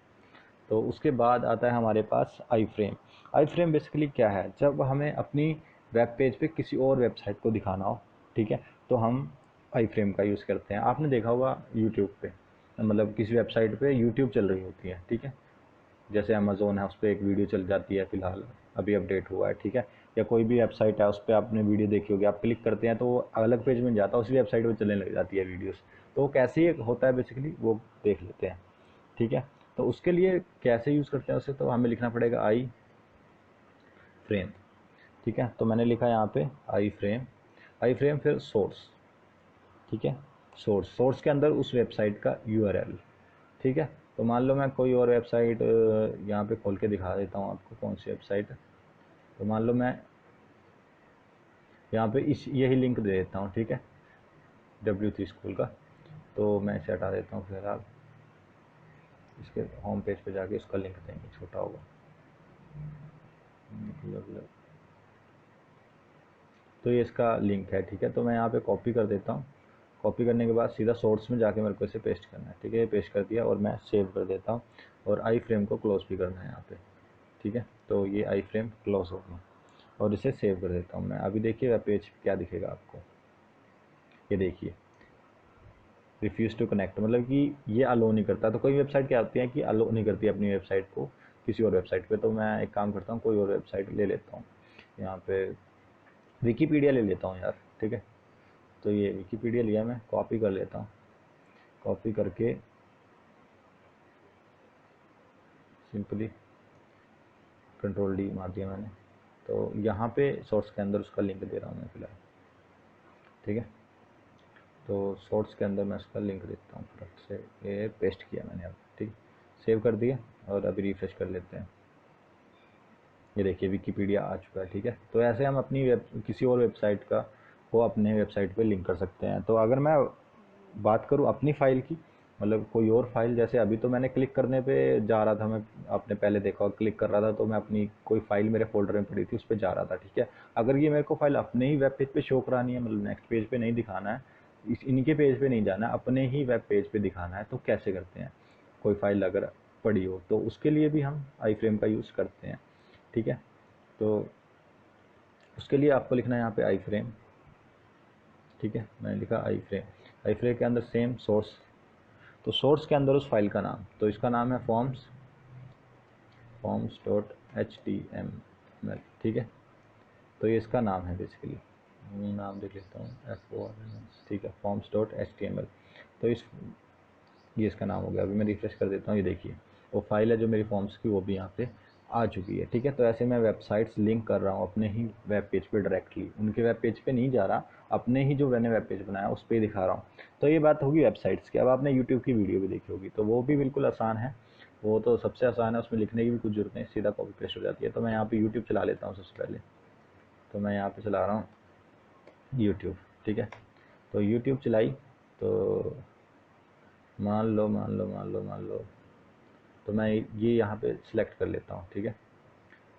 तो उसके बाद आता है हमारे पास आई फ्रेम। आई फ्रेम बेसिकली क्या है, जब हमें अपनी वेब पेज पे किसी और वेबसाइट को दिखाना हो, ठीक है, तो हम आई फ्रेम का यूज़ करते हैं। आपने देखा होगा यूट्यूब पे, मतलब किसी वेबसाइट पे यूट्यूब चल रही होती है, ठीक है, जैसे अमेज़ोन है उस पर एक वीडियो चल जाती है, फ़िलहाल अभी अपडेट हुआ है, ठीक है। या कोई भी वेबसाइट है उस पर आपने वीडियो देखी होगी, आप क्लिक करते हैं तो वो अलग पेज में जाता है, उसी वेबसाइट पर चलने लग जाती है वीडियोस। तो वो कैसे ही होता है बेसिकली वो देख लेते हैं, ठीक है। तो उसके लिए कैसे यूज़ करते हैं उसे, तो हमें लिखना पड़ेगा आई फ्रेम, ठीक है। तो मैंने लिखा यहाँ पे आई फ्रेम, आई फ्रेम फिर सोर्स, ठीक है। सोर्स के अंदर उस वेबसाइट का URL, ठीक है। तो मान लो मैं कोई और वेबसाइट यहाँ पे खोल के दिखा देता हूँ आपको कौन सी वेबसाइट है। तो मान लो मैं यहाँ पे इस यही लिंक दे देता हूँ, ठीक है, W3 स्कूल का। तो मैं इसे हटा देता हूँ फिलहाल, इसके होम पेज पे जाके इसका लिंक देंगे, छोटा होगा मतलब। तो ये इसका लिंक है, ठीक है। तो मैं यहाँ पे कॉपी कर देता हूँ। कॉपी करने के बाद सीधा सोर्स में जाके मेरे को इसे पेस्ट करना है, ठीक है। ये पेस्ट कर दिया और मैं सेव कर देता हूँ और आई फ्रेम को क्लोज भी करना है यहाँ पे, ठीक है। तो ये आई फ्रेम क्लोज हो गया और इसे सेव कर देता हूँ मैं। अभी देखिएगा पेज क्या दिखेगा आपको, ये देखिए रिफ्यूज़ टू कनेक्ट, मतलब कि ये अलो नहीं करता। तो कोई वेबसाइट क्या होती है कि अलो नहीं करती अपनी वेबसाइट को किसी और वेबसाइट पे। तो मैं एक काम करता हूँ, कोई और वेबसाइट ले लेता हूँ, यहाँ पे विकीपीडिया ले लेता हूँ यार, ठीक है। तो ये विकीपीडिया लिया, मैं कॉपी कर लेता हूँ, कॉपी करके सिंपली Ctrl+D मार दिया मैंने। तो यहाँ पे सोर्स के अंदर उसका लिंक दे रहा हूँ मैं फिलहाल, ठीक है। तो सोर्स के अंदर मैं उसका लिंक देता हूँ, फटाक से ये पेस्ट किया मैंने अब, ठीक, सेव कर दिया और अभी रिफ्रेश कर लेते हैं। ये देखिए विकीपीडिया आ चुका है, ठीक है। तो ऐसे हम अपनी किसी और वेबसाइट का को अपने वेबसाइट पे लिंक कर सकते हैं। तो अगर मैं बात करूँ अपनी फ़ाइल की, मतलब कोई और फाइल, जैसे अभी तो मैंने क्लिक करने पे जा रहा था, मैं आपने पहले देखा क्लिक कर रहा था तो मैं अपनी कोई फाइल मेरे फोल्डर में पड़ी थी उस पर जा रहा था, ठीक है। अगर ये मेरे को फाइल अपने ही वेब पेज पे शो करानी है, मतलब नेक्स्ट पेज पे नहीं दिखाना है, इनके पेज पे नहीं जाना, अपने ही वेब पेज पे दिखाना है, तो कैसे करते हैं। कोई फाइल अगर पड़ी हो तो उसके लिए भी हम आई फ्रेम का यूज़ करते हैं, ठीक है। तो उसके लिए आपको लिखना है यहाँ पे आई फ्रेम, ठीक है। मैंने लिखा आई फ्रेम, आई फ्रेम के अंदर सेम सोर्स, तो सोर्स के अंदर उस फाइल का नाम, तो इसका नाम है forms.html, ठीक है। तो ये इसका नाम है बेसिकली, नाम देख लेता हूँ FORMS, ठीक है, forms.html। तो ये इसका नाम हो गया। अभी मैं रिफ्रेश कर देता हूँ, ये देखिए वो फाइल है जो मेरी फॉर्म्स की, वो भी यहाँ पे आ चुकी है, ठीक है। तो ऐसे मैं वेबसाइट्स लिंक कर रहा हूँ अपने ही वेब पेज पे डायरेक्टली, उनके वेब पेज पे नहीं जा रहा, अपने ही जो मैंने वेब पेज बनाया उस पर दिखा रहा हूँ। तो ये बात होगी वेबसाइट्स की। अब आपने यूट्यूब की वीडियो भी देखी होगी, तो वो भी बिल्कुल आसान है, वो तो सबसे आसान है, उसमें लिखने की भी कुछ जरूरत नहीं, सीधा कॉपी पेस्ट हो जाती है। तो मैं यहाँ पर यूट्यूब चला लेता हूँ सबसे पहले। तो मैं यहाँ पर चला रहा हूँ यूट्यूब, ठीक है। तो यूट्यूब चलाई, तो मान लो तो मैं ये यहाँ पे सिलेक्ट कर लेता हूँ, ठीक है।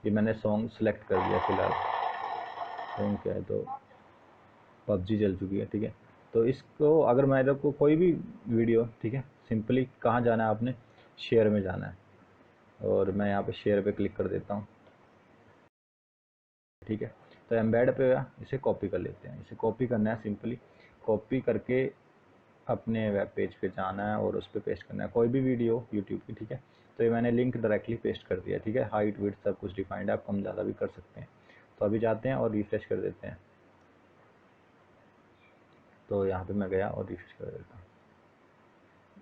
ये मैंने सॉन्ग सिलेक्ट कर लिया फ़िलहाल। सॉन्ग क्या है, तो पबजी चल चुकी है, ठीक है। तो इसको अगर मेरे को कोई भी वीडियो, ठीक है, सिंपली कहाँ जाना है आपने, शेयर में जाना है, और मैं यहाँ पे शेयर पे क्लिक कर देता हूँ, ठीक है। तो एम्बेड पे इसे कॉपी कर लेते हैं। इसे कॉपी करना है, सिंपली कॉपी करके अपने वेब पेज पे जाना है और उस पर पेस्ट करना है, कोई भी वीडियो यूट्यूब की, ठीक है। तो ये मैंने लिंक डायरेक्टली पेस्ट कर दिया, ठीक है। हाइट विड्थ सब कुछ डिफाइंड है, आप कम ज़्यादा भी कर सकते हैं। तो अभी जाते हैं और रिफ्रेश कर देते हैं। तो यहाँ पे मैं गया और रिफ्रेश कर देता हूँ,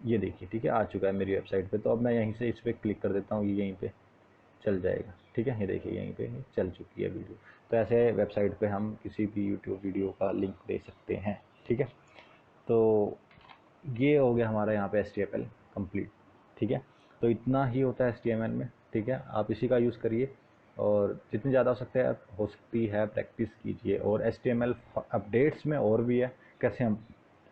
ये देखिए, ठीक है, आ चुका है मेरी वेबसाइट पे। तो अब मैं यहीं से इस पर क्लिक कर देता हूँ, ये यहीं पे चल जाएगा, ठीक है। ये देखिए यहीं पे चल चुकी है वीडियो। तो ऐसे वेबसाइट पे हम किसी भी यूट्यूब वीडियो का लिंक दे सकते हैं, ठीक है। तो ये हो गया हमारा यहाँ पे HTML कंप्लीट, ठीक है। तो इतना ही होता है HTML में, ठीक है। आप इसी का यूज़ करिए और जितनी ज़्यादा हो सकती है प्रैक्टिस कीजिए। और HTML अपडेट्स में और भी है, कैसे हम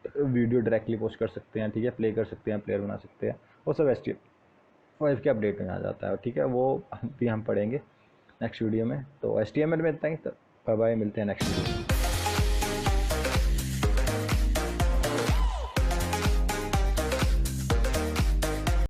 वीडियो डायरेक्टली पोस्ट कर सकते हैं, ठीक है, प्ले कर सकते हैं, प्लेयर बना सकते हैं, वो सब HTML5 के अपडेट में आ जाता है, ठीक है। वो भी हम पढ़ेंगे नेक्स्ट वीडियो में। तो HTML में इतना ही, तो बाय बाय, मिलते हैं नेक्स्ट वीडियो में।